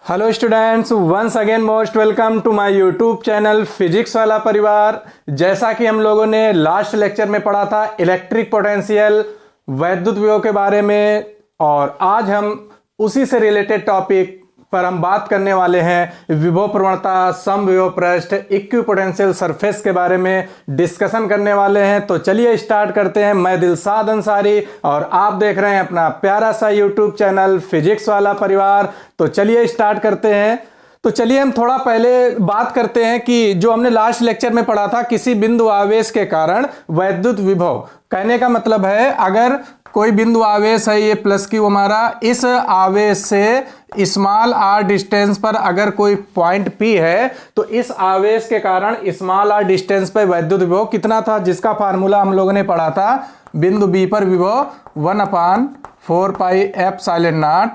Hello students, once again most welcome to my YouTube channel physics वाला परिवार। जैसा कि हम लोगों ने लास्ट लेक्चर में पढ़ा था इलेक्ट्रिक पोटेंशियल वैद्युत विभव के बारे में, और आज हम उसी से रिलेटेड टॉपिक पर हम बात करने वाले हैं विभव प्रवणता, सम विभव पृष्ठ, इक्विपोटेंशियल सरफेस के बारे में डिस्कशन करने वाले हैं। तो चलिए स्टार्ट करते हैं। मैं दिलशाद अंसारी और आप देख रहे हैं अपना प्यारा सा यूट्यूब चैनल फिजिक्स वाला परिवार। तो चलिए स्टार्ट करते हैं। तो चलिए हम थोड़ा पहले बात करते हैं कि जो हमने लास्ट लेक्चर में पढ़ा था, किसी बिंदु आवेश के कारण वैद्युत विभव। कहने का मतलब है अगर कोई बिंदु आवेश है, ये प्लस क्यू हमारा, इस आवेश से स्मॉल आर डिस्टेंस पर अगर कोई पॉइंट पी है तो इस आवेश के कारण स्मॉल आर डिस्टेंस पर वैद्युत विभव कितना था, जिसका फार्मूला हम लोगों ने पढ़ा था। बिंदु बी पर विभव 1/4 pi epsilon not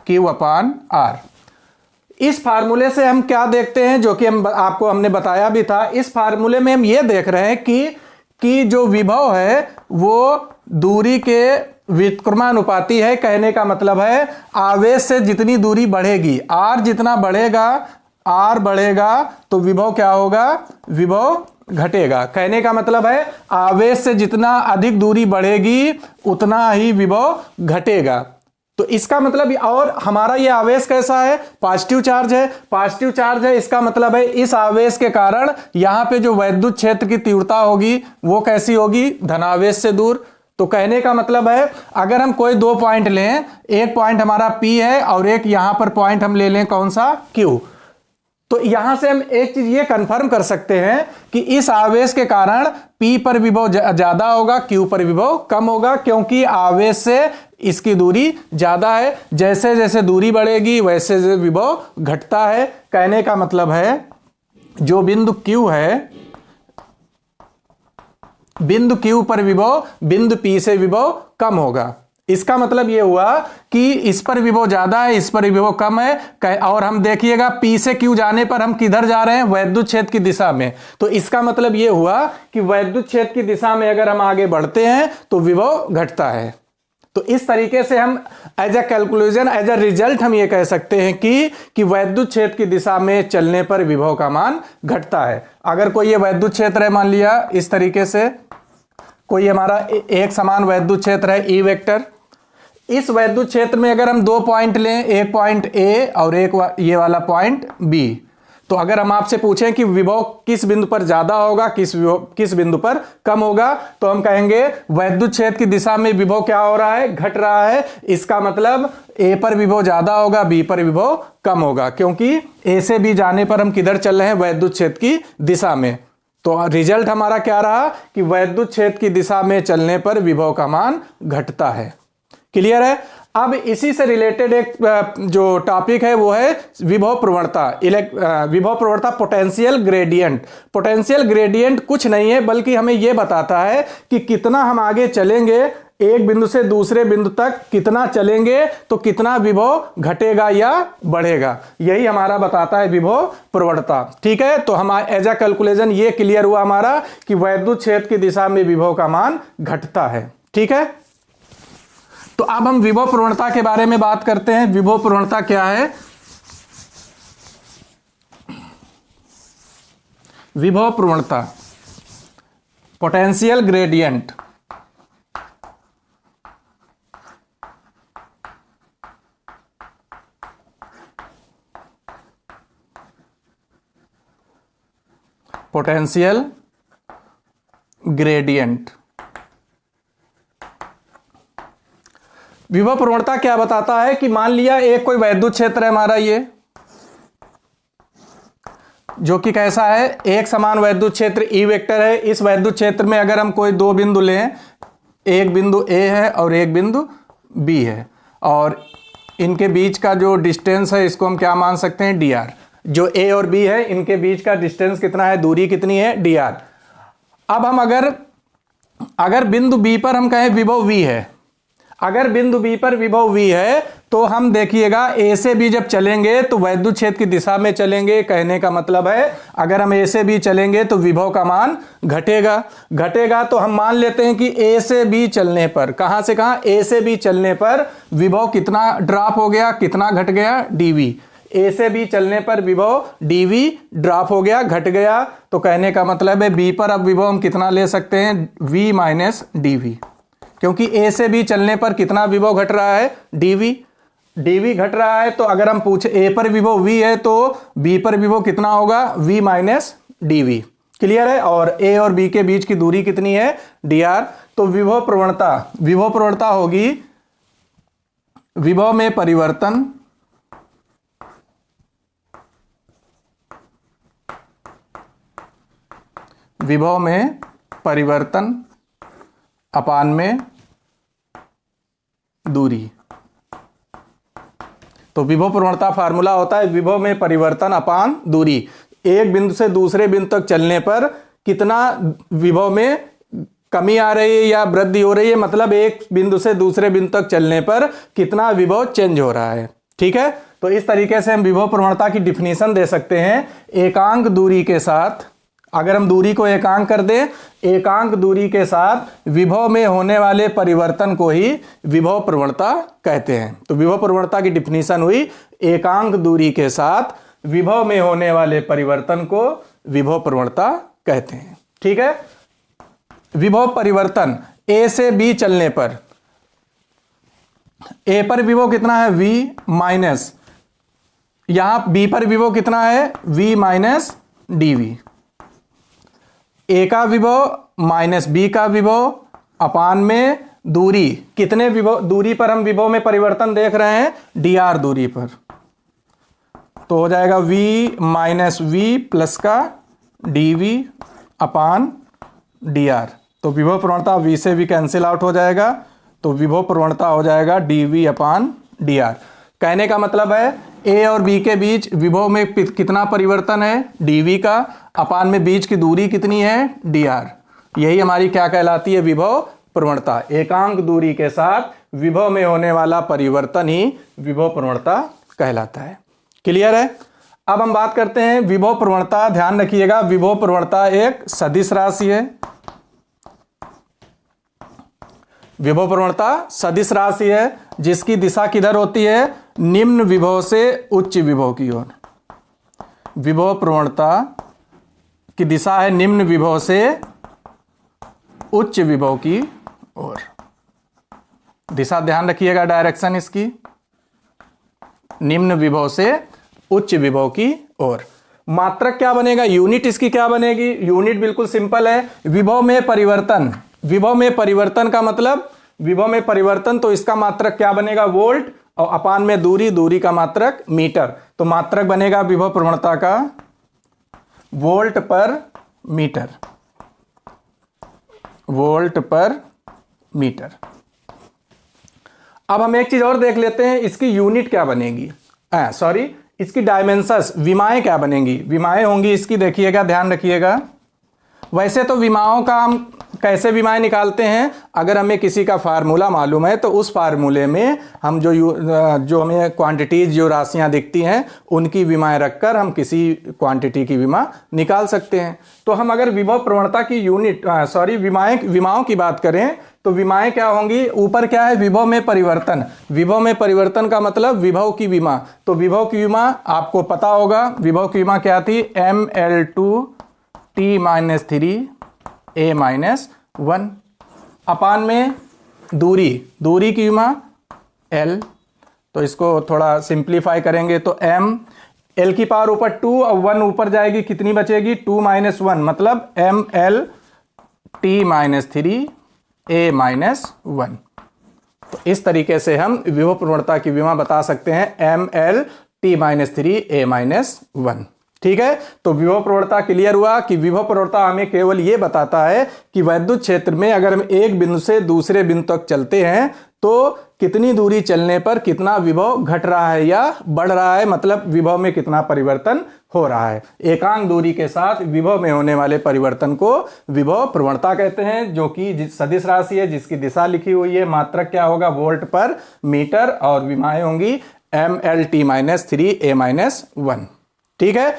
Q upon R. इस फार्मूले से हम क्या देखते हैं, जो कि हमने बताया भी था। इस फार्मूले में हम ये देख रहे हैं कि जो विभव है वो दूरी के व्युत्क्रमानुपाती है। कहने का मतलब है आवेश से जितनी दूरी बढ़ेगी, आर जितना बढ़ेगा, आर बढ़ेगा तो विभव क्या होगा, विभव घटेगा। कहने का मतलब है आवेश से जितना अधिक दूरी बढ़ेगी उतना ही विभव घटेगा। तो इसका मतलब, और हमारा ये आवेश कैसा है, पॉजिटिव चार्ज है। पॉजिटिव चार्ज है, इसका मतलब है इस आवेश के कारण यहां पे जो वैद्युत क्षेत्र की तीव्रता होगी वो कैसी होगी, धनावेश से दूर। तो कहने का मतलब है अगर हम कोई दो पॉइंट लें, एक पॉइंट हमारा P है और एक यहां पर पॉइंट हम ले लें कौन सा, Q, तो यहां से हम एक चीज ये कंफर्म कर सकते हैं कि इस आवेश के कारण P पर विभव ज्यादा होगा, Q पर विभव कम होगा, क्योंकि आवेश से इसकी दूरी ज्यादा है। जैसे जैसे दूरी बढ़ेगी वैसे वैसे विभव घटता है। कहने का मतलब है जो बिंदु Q है, बिंदु Q पर विभव बिंदु P से विभव कम होगा। इसका मतलब यह हुआ कि इस पर विभव ज्यादा है, इस पर विभव कम है। और हम देखिएगा P से Q जाने पर हम किधर जा रहे हैं, वैद्युत क्षेत्र की दिशा में। तो इसका मतलब यह हुआ कि वैद्युत क्षेत्र की दिशा में अगर हम आगे बढ़ते हैं तो विभव घटता है। तो इस तरीके से हम as a calculation, as a result हम ये कह सकते हैं कि वैद्युत क्षेत्र की दिशा में चलने पर विभव का मान घटता है। अगर कोई ये वैद्युत क्षेत्र है, मान लिया इस तरीके से कोई हमारा एक समान वैद्युत क्षेत्र है E वेक्टर। इस वैद्युत क्षेत्र में अगर हम दो पॉइंट लें, एक पॉइंट A और एक ये वाला पॉइंट B, तो अगर हम आपसे पूछें कि विभव किस बिंदु पर ज्यादा होगा, किस बिंदु पर कम होगा, तो हम कहेंगे वैद्युत क्षेत्र की दिशा में विभव क्या हो रहा है, घट रहा है। इसका मतलब A पर विभव ज्यादा होगा, B पर विभव कम होगा, क्योंकि A से B जाने पर हम किधर चल रहे हैं, वैद्युत क्षेत्र की दिशा में। तो रिजल्ट हमारा क्या रहा कि वैद्युत क्षेत्र की दिशा में चलने पर विभव का मान घटता है। क्लियर है। अब इसी से रिलेटेड एक जो टॉपिक है वो है विभव प्रवणता। विभव प्रवणता पोटेंशियल ग्रेडियंट। पोटेंशियल ग्रेडियंट कुछ नहीं है बल्कि हमें यह बताता है कि कितना हम आगे चलेंगे, एक बिंदु से दूसरे बिंदु तक कितना चलेंगे तो कितना विभव घटेगा या बढ़ेगा। यही हमारा बताता है विभव प्रवणता। ठीक है। तो हम एज अ कैलकुलेशन ये क्लियर हुआ हमारा कि वैद्युत क्षेत्र की दिशा में विभव का मान घटता है। ठीक है। तो अब हम विभव प्रवणता के बारे में बात करते हैं। विभव प्रवणता क्या है? विभव प्रवणता, पोटेंशियल ग्रेडियंट, पोटेंशियल ग्रेडियंट। विभव प्रवणता क्या बताता है कि मान लिया एक कोई वैद्युत क्षेत्र है हमारा, ये जो कि कैसा है, एक समान वैद्युत क्षेत्र E वेक्टर है। इस वैद्युत क्षेत्र में अगर हम कोई दो बिंदु लें, एक बिंदु A है और एक बिंदु B है, और इनके बीच का जो डिस्टेंस है इसको हम क्या मान सकते हैं, dr। जो A और B है इनके बीच का डिस्टेंस कितना है, दूरी कितनी है, dr। अब हम अगर बिंदु B पर हम कहें विभव V है, अगर बिंदु B पर विभव V है तो हम देखिएगा A से B जब चलेंगे तो वैद्युत क्षेत्र की दिशा में चलेंगे। कहने का मतलब है अगर हम A से B चलेंगे तो विभव का मान घटेगा। तो हम मान लेते हैं कि A से B चलने पर, कहां से कहां, A से B चलने पर विभव कितना ड्रॉप हो गया, कितना घट गया, dV। ए से बी चलने पर विभव dv ड्रॉप हो गया, घट गया। तो कहने का मतलब है बी पर अब विभव हम कितना ले सकते हैं, v माइनस dv, क्योंकि ए से बी चलने पर कितना विभव घट रहा है, dv घट रहा है। तो अगर हम पूछे ए पर विभव v है तो बी पर विभव कितना होगा, v माइनस dv। क्लियर है। और ए और बी के बीच की दूरी कितनी है, dr। तो विभव प्रवणता होगी विभव में परिवर्तन अपान में दूरी। तो विभव प्रवणता फार्मूला होता है विभव में परिवर्तन अपान दूरी। एक बिंदु से दूसरे बिंदु तक चलने पर कितना विभव में कमी आ रही है या वृद्धि हो रही है, मतलब एक बिंदु से दूसरे बिंदु तक चलने पर कितना विभव चेंज हो रहा है। ठीक है। तो इस तरीके से हम विभव प्रवणता की डिफिनीशन दे सकते हैं। एकांक दूरी के साथ, अगर हम दूरी को एकांक कर दें, एकांक दूरी के साथ विभव में होने वाले परिवर्तन को ही विभव प्रवणता कहते हैं। तो विभव प्रवणता की डिफिनीशन हुई एकांक दूरी के साथ विभव में होने वाले परिवर्तन को विभव प्रवणता कहते हैं। ठीक है। विभव परिवर्तन ए से बी चलने पर, ए पर विभव कितना है, v माइनस, यहां बी पर विभव कितना है, v माइनस dv। ए का विभव माइनस बी का विभव अपान में दूरी, कितने विभव दूरी पर हम विभव में परिवर्तन देख रहे हैं, dr दूरी पर। तो हो जाएगा v माइनस v प्लस का dv अपान dr। तो विभव प्रवणता v से v कैंसिल आउट हो जाएगा, तो विभव प्रवणता हो जाएगा dv अपान dr। कहने का मतलब है a और b के बीच विभव में कितना परिवर्तन है, dv का, अपान में बीच की दूरी कितनी है, dr। यही हमारी क्या कहलाती है, विभव प्रवणता। एकांक दूरी के साथ विभव में होने वाला परिवर्तन ही विभव प्रवणता कहलाता है। क्लियर है। अब हम बात करते हैं विभव प्रवणता। ध्यान रखिएगा, विभव प्रवणता एक सदिश राशि है। विभव प्रवणता सदिश राशि है जिसकी दिशा किधर होती है, निम्न विभव से उच्च विभव की ओर। विभव प्रवणता की दिशा है निम्न विभव से उच्च विभव की ओर। दिशा ध्यान रखिएगा, डायरेक्शन इसकी निम्न विभव से उच्च विभव की ओर। मात्रक क्या बनेगा, यूनिट इसकी क्या बनेगी, यूनिट बिल्कुल सिंपल है, विभव में परिवर्तन। विभव में परिवर्तन का मतलब, विभव में परिवर्तन तो इसका मात्रक क्या बनेगा, वोल्ट, और अपान में दूरी, दूरी का मात्रक मीटर। तो मात्रक बनेगा विभव प्रवणता का वोल्ट पर मीटर, वोल्ट पर मीटर। अब हम एक चीज और देख लेते हैं, इसकी यूनिट क्या बनेगी, इसकी डायमेंशंस, विमाएं क्या बनेंगी। विमाएं होंगी इसकी, देखिएगा, ध्यान रखिएगा। वैसे तो विमाओं का हम कैसे विमाएं निकालते हैं, अगर हमें किसी का फार्मूला मालूम है तो उस फार्मूले में हम जो हमें क्वांटिटीज, जो राशियां दिखती हैं, उनकी विमाएं रखकर हम किसी क्वांटिटी की विमा निकाल सकते हैं। तो हम अगर विभव प्रवणता की यूनिट विमाओं की बात करें तो विमाएं क्या होंगी, ऊपर क्या है, विभव में परिवर्तन। विभव में परिवर्तन का मतलब विभव की विमा। तो विभव की विमा आपको पता होगा, विभव की विमा क्या थी, ml2 t-3 a-1 अपान में दूरी, दूरी की विमा l। तो इसको थोड़ा सिंप्लीफाई करेंगे तो m, l की पावर ऊपर 2 और 1 ऊपर जाएगी, कितनी बचेगी, 2 - 1, मतलब ml t-3 a-1। तो इस तरीके से हम विभव प्रवणता की विमा बता सकते हैं, ml t-3 a-1। ठीक है। तो विभव प्रवणता क्लियर हुआ कि विभव प्रवणता हमें केवल ये बताता है कि वैद्युत क्षेत्र में अगर हम एक बिंदु से दूसरे बिंदु तक चलते हैं तो कितनी दूरी चलने पर कितना विभव घट रहा है या बढ़ रहा है, मतलब विभव में कितना परिवर्तन हो रहा है। एकांक दूरी के साथ विभव में होने वाले परिवर्तन को विभव प्रवणता कहते हैं, जो कि सदिश राशि है जिसकी दिशा लिखी हुई है। मात्रक क्या होगा, वोल्ट पर मीटर, और विमाएं होंगी ml-t-3 a-1। ठीक है।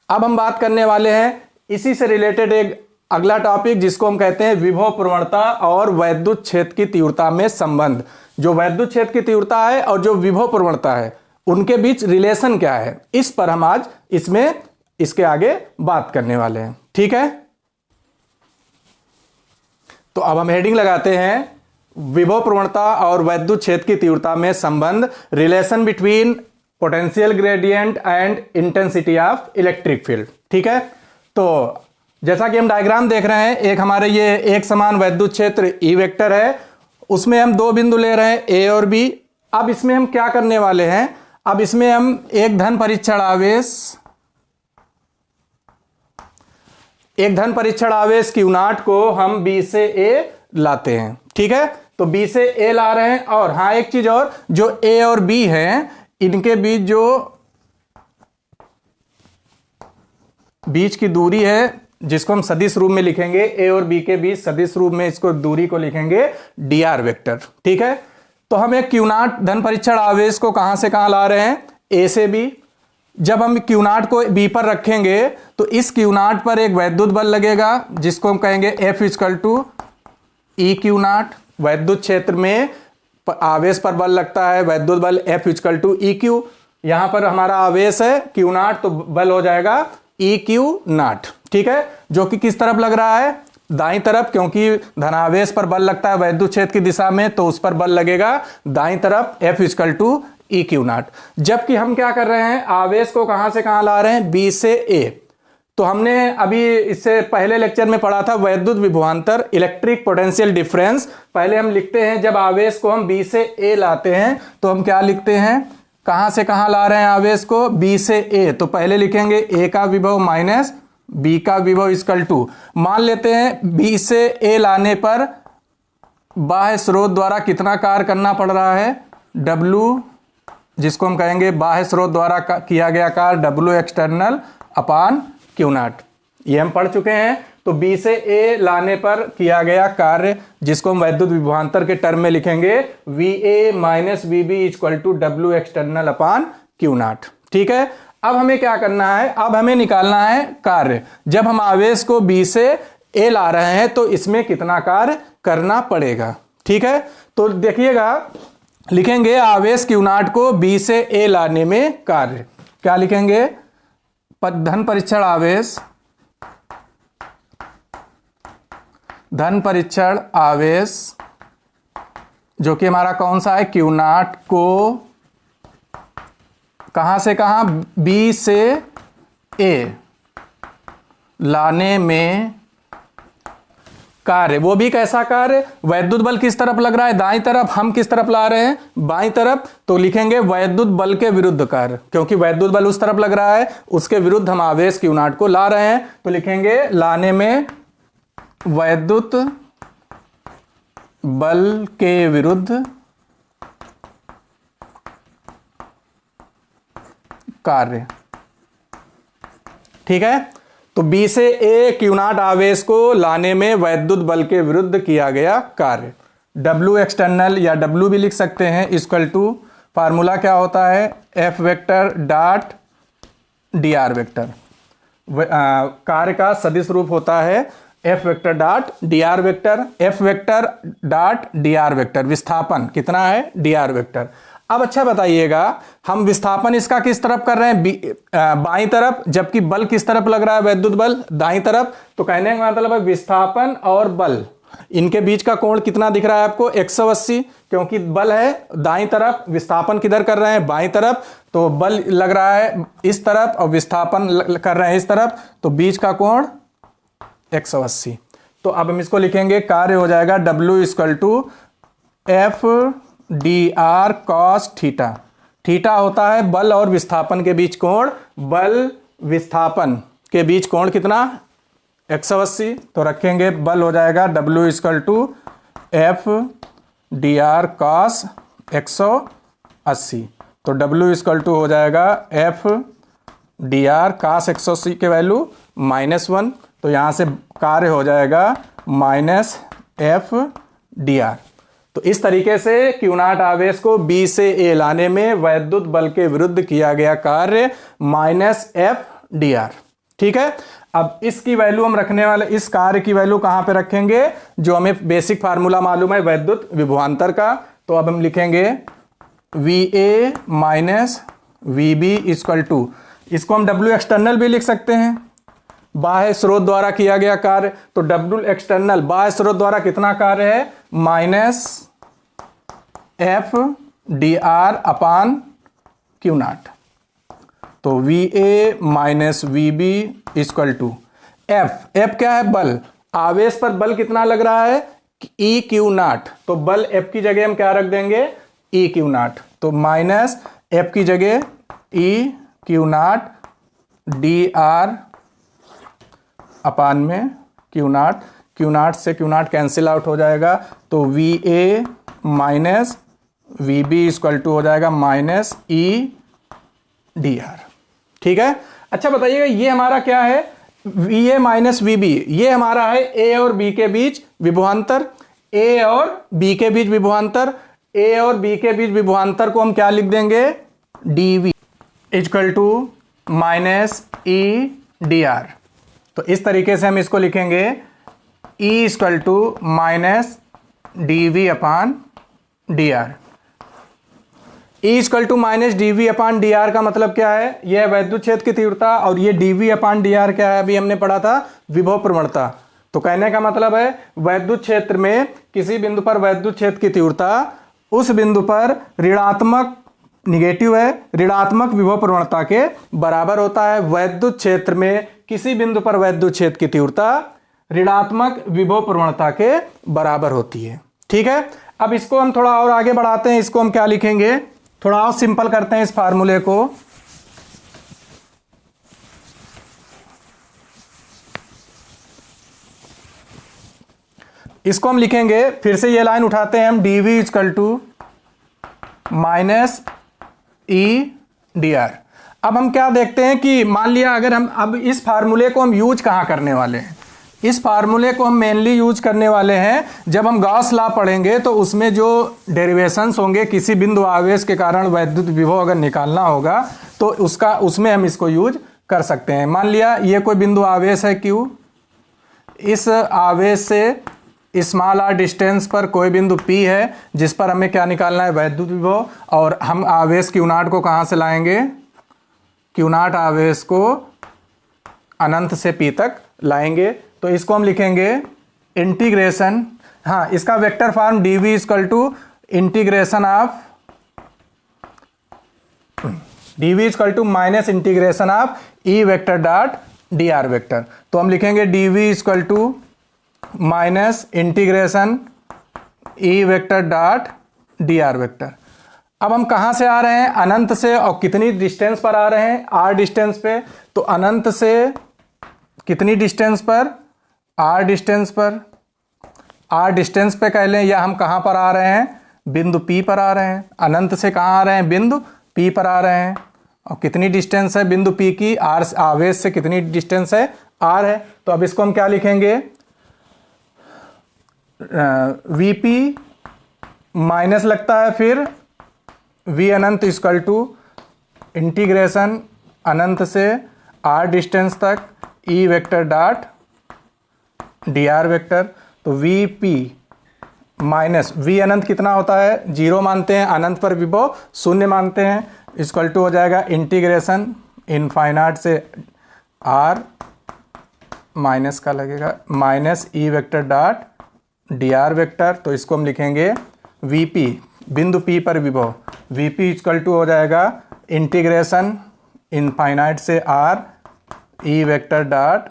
अब हम बात करने वाले हैं इसी से रिलेटेड एक अगला टॉपिक, जिसको हम कहते हैं विभव प्रवणता और वैद्युत क्षेत्र की तीव्रता में संबंध। जो वैद्युत क्षेत्र की तीव्रता है और जो विभव प्रवणता है उनके बीच रिलेशन क्या है, इस पर हम आज इसमें इसके आगे बात करने वाले हैं। ठीक है, तो अब हम हेडिंग लगाते हैं विभव प्रवणता और वैद्युत क्षेत्र की तीव्रता में संबंध, relation between potential gradient and intensity of electric field. ठीक है, तो जैसा कि हम डायग्राम देख रहे हैं, एक हमारे ये एक समान वैद्युत क्षेत्र ई वेक्टर है, उसमें हम दो बिंदु ले रहे हैं ए और बी। अब इसमें हम क्या करने वाले हैं, अब इसमें हम एक धन परीक्षण आवेश Q नॉट को हम B से A लाते हैं। ठीक है, तो B से A ला रहे हैं। और हाँ, एक चीज और, जो A और B है, इनके बीच जो बीच की दूरी है, जिसको हम सदिश रूप में लिखेंगे, A और B के बीच सदिश रूप में इसको दूरी को लिखेंगे dr वेक्टर। ठीक है, तो हम एक Q नॉट धन परीक्षण आवेश को कहां से कहां ला रहे हैं, A से B। जब हम Q नॉट को B पर रखेंगे तो इस Q नॉट पर एक वैद्युत बल लगेगा, जिसको हम कहेंगे F equal to E Q not. वैद्युत क्षेत्र में आवेश पर बल लगता है वैद्युत बल F equal to E Q. यहां पर हमारा आवेश है Q नॉट, तो बल हो जाएगा ई क्यू नॉट। ठीक है, जो कि किस तरफ लग रहा है, दाईं तरफ, क्योंकि धनावेश पर बल लगता है वैद्युत क्षेत्र की दिशा में, तो उस पर बल लगेगा दाईं तरफ, F equal to E Q not. जबकि हम क्या कर रहे हैं, आवेश को कहां से कहां ला रहे हैं, B से A। तो हमने अभी इससे पहले लेक्चर में पढ़ा था वैद्युत विभवांतर, इलेक्ट्रिक पोटेंशियल डिफरेंस। पहले हम लिखते हैं, जब आवेश को हम B से A लाते हैं तो हम क्या लिखते हैं, कहां से कहां ला रहे हैं आवेश को, B से A। तो पहले लिखेंगे A का विभव माइनस B का विभव इक्वल टू, मान लेते हैं B से A लाने पर बाह्य स्रोत द्वारा कितना कार्य करना पड़ रहा है, W, जिसको हम कहेंगे बाह्य स्रोत द्वारा किया गया कार्य W external upon Q not. ये हम पढ़ चुके हैं। तो B से A लाने पर किया गया कार्य, जिसको हम वैद्युत विभवांतर के टर्म में लिखेंगे VA minus VB equal to W external upon Q not. ठीक है, अब हमें क्या करना है, अब हमें निकालना है कार्य। जब हम आवेश को B से A ला रहे हैं तो इसमें कितना कार्य करना पड़ेगा। ठीक है, तो देखिएगा, लिखेंगे आवेश Q नॉट को B से A लाने में कार्य, क्या लिखेंगे, धन परीक्षण आवेश जो कि हमारा कौन सा है, Q नॉट को कहां से कहां, B से A लाने में कार्य। वो भी कैसा कार्य, वैद्युत बल किस तरफ लग रहा है, दाईं तरफ, हम किस तरफ ला रहे हैं, बाईं तरफ। तो लिखेंगे वैद्युत बल के विरुद्ध कार्य, क्योंकि वैद्युत बल उस तरफ लग रहा है, उसके विरुद्ध हम आवेश Q नॉट को ला रहे हैं। तो लिखेंगे लाने में वैद्युत बल के विरुद्ध कार्य। ठीक है, तो B से A Q नॉट आवेश को लाने में वैद्युत बल के विरुद्ध किया गया कार्य। W एक्सटर्नल या W भी लिख सकते हैं, इक्वल टू, फार्मूला क्या होता है, F vector dot dr vector. कार्य का सदिश रूप होता है F vector dot dr vector. F vector dot dr vector, विस्थापन कितना है, dr वेक्टर। अब अच्छा बताइएगा, हम विस्थापन इसका किस तरफ कर रहे हैं, बाईं तरफ, जबकि बल किस तरफ लग रहा है, वैद्युत बल दाईं तरफ। तो कहने का मतलब है विस्थापन और बल, इनके बीच का कोण कितना दिख रहा है आपको, 180, क्योंकि बल है दाईं तरफ, विस्थापन किधर कर रहे हैं, बाईं तरफ। तो बल लग रहा है इस तरफ और विस्थापन कर रहे हैं इस तरफ, तो बीच का कोण 180। तो अब हम इसको लिखेंगे, कार्य हो जाएगा W equal to F dr cos theta. Theta होता है बल और विस्थापन के बीच कोण, बल विस्थापन के बीच कोण कितना, 180। तो रखेंगे बल हो जाएगा W equal to F dr cos 180। तो W इक्वल टू हो जाएगा F dr cos 180 के वैल्यू -1। तो यहाँ से कार्य हो जाएगा -F dr। तो इस तरीके से Q नॉट आवेश को B से A लाने में वैद्युत बल के विरुद्ध किया गया कार्य -F dr। ठीक है, अब इसकी वैल्यू हम रखने वाले, इस कार्य की वैल्यू कहां पे रखेंगे, जो हमें बेसिक फार्मूला मालूम है वैद्युत विभवांतर का। तो अब हम लिखेंगे VA minus V B equal to, इसको हम डब्ल्यू एक्सटर्नल भी लिख सकते हैं, बाह्य स्रोत द्वारा किया गया कार्य। तो डब्ल्यू एक्सटर्नल बाह्य स्रोत द्वारा कितना कार्य है, minus F D R upon Q naught. तो V A minus V B equal to F, F क्या है, बल, आवेश पर बल कितना लग रहा है, ई क्यू नॉट। तो बल एफ की जगह हम क्या रख देंगे, ई क्यू नॉट। तो माइनस एफ की जगह E Q naught D R upon में क्यू नॉट, क्यू नॉट से क्यू नॉट कैंसिल आउट हो जाएगा। तो V A minus V B equal to हो जाएगा माइनस ई डी आर। ठीक है, अच्छा बताइएगा ये हमारा क्या है, V A minus V B, ये हमारा है ए और बी के बीच विभवांतर, ए और बी के बीच विभवांतर। ए और बी के बीच विभवांतर को हम क्या लिख देंगे, D V equal to minus E D R. तो इस तरीके से हम इसको लिखेंगे, E equal to minus D V upon D R. E equal to minus D V upon D R का मतलब क्या है, यह वैद्युत क्षेत्र की तीव्रता, और ये D V upon D are क्या है, अभी हमने पढ़ा था, विभव प्रवणता। तो कहने का मतलब है वैद्युत क्षेत्र में किसी बिंदु पर वैद्युत क्षेत्र की तीव्रता उस बिंदु पर ऋणात्मक, निगेटिव है, ऋणात्मक विभव प्रवणता के बराबर होता है। वैद्युत क्षेत्र में किसी बिंदु पर वैद्युत क्षेत्र की तीव्रता ऋणात्मक विभव प्रवणता के बराबर होती है। ठीक है, अब इसको हम थोड़ा और आगे बढ़ाते हैं, इसको हम क्या लिखेंगे, थोड़ा और सिंपल करते हैं इस फार्मूले को। इसको हम लिखेंगे, फिर से ये लाइन उठाते हैं हम, D V equal to minus E D R. अब हम क्या देखते हैं कि मान लिया अगर हम अब इस फार्मूले को हम यूज कहाँ करने वाले हैं, इस फार्मूले को हम मेनली यूज करने वाले हैं जब हम गॉस लॉ पढ़ेंगे, तो उसमें जो डेरिवेशंस होंगे, किसी बिंदु आवेश के कारण वैद्युत विभव अगर निकालना होगा तो उसमें हम इसको यूज कर सकते हैं। मान लिया ये कोई बिंदु आवेश है Q, इस आवेश से स्मॉल आर डिस्टेंस पर कोई बिंदु P है जिस पर हमें क्या निकालना है, वैद्युत विभव। और हम आवेश Q नॉट को कहाँ से लाएंगे, Q नॉट आवेश को अनंत से P तक लाएंगे। तो इसको हम लिखेंगे इंटीग्रेशन, हाँ इसका vector form D V equal to integration of D V equal to minus integration of E vector dot D R vector. तो हम लिखेंगे D V equal to minus integration E vector dot D R vector. अब हम कहाँ से आ रहे हैं, अनंत से, और कितनी डिस्टेंस पर आ रहे हैं, आर डिस्टेंस पे। तो अनंत से कितनी डिस्टेंस पर, आर डिस्टेंस पर, आर डिस्टेंस पे कह लें, या हम कहाँ पर आ रहे हैं, बिंदु P पर आ रहे हैं। अनंत से कहाँ आ रहे हैं, बिंदु P पर आ रहे हैं। और कितनी डिस्टेंस है बिंदु P की, आर आवेश से कितनी डिस्टेंस है, आर है। तो अब इसको हम क्या लिखेंगे, वी पी माइनस लगता है फिर वी अनंत इक्वल टू इंटीग्रेशन अनंत से आर डिस्टेंस तक E vector dot D R vector. तो वी पी माइनस वी अनंत कितना होता है, 0 मानते हैं, अनंत पर विभव 0 मानते हैं, इक्वल टू हो जाएगा इंटीग्रेशन इनफाइनाइट से आर माइनस का लगेगा माइनस ई vector dot D R vector. तो इसको हम लिखेंगे वी पी, बिंदु P पर विभव, वी पी इक्वल टू हो जाएगा इंटीग्रेशन इनफाइनाइट से R E vector dot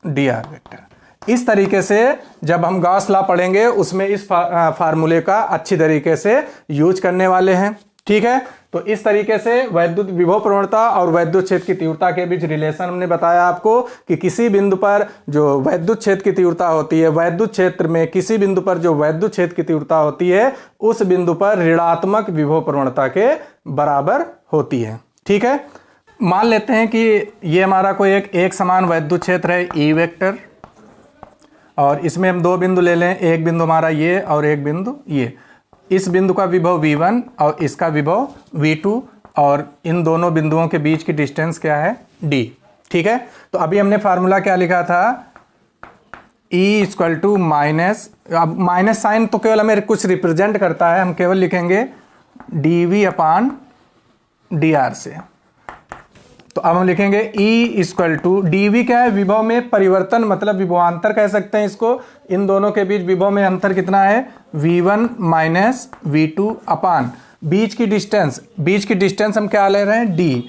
D R vector. इस तरीके से जब हम गॉस लॉ पढ़ेंगे उसमें इस फार्मूले का अच्छी तरीके से यूज करने वाले हैं। ठीक है, तो इस तरीके से वैद्युत विभव प्रवणता और वैद्युत क्षेत्र की तीव्रता के बीच रिलेशन हमने बताया आपको कि किसी बिंदु पर जो वैद्युत क्षेत्र की तीव्रता होती है, वैद्युत क्षेत्र में किसी बिंदु पर जो वैद्युत क्षेत्र की तीव्रता होती है उस बिंदु पर ऋणात्मक विभव प्रवणता के बराबर होती है। ठीक है, मान लेते हैं कि ये हमारा कोई एक समान वैद्युत क्षेत्र है ई वेक्टर, और इसमें हम 2 बिंदु ले लें, एक बिंदु हमारा ये और एक बिंदु ये। इस बिंदु का विभव V1 और इसका विभव V2, और इन दोनों बिंदुओं के बीच की डिस्टेंस क्या है, D। ठीक है, तो अभी हमने फार्मूला क्या लिखा था, E इक्वल टू माइनस, अब माइनस साइन तो केवल हमें कुछ रिप्रेजेंट करता है, हम केवल लिखेंगे dV अपान dr से। तो अब हम लिखेंगे E इक्वल टू dv क्या है, विभव में परिवर्तन मतलब विभवांतर कह सकते हैं इसको। इन दोनों के बीच विभव में अंतर कितना है, v1 माइनस v2 अपान बीच की डिस्टेंस हम क्या ले रहे हैं, d।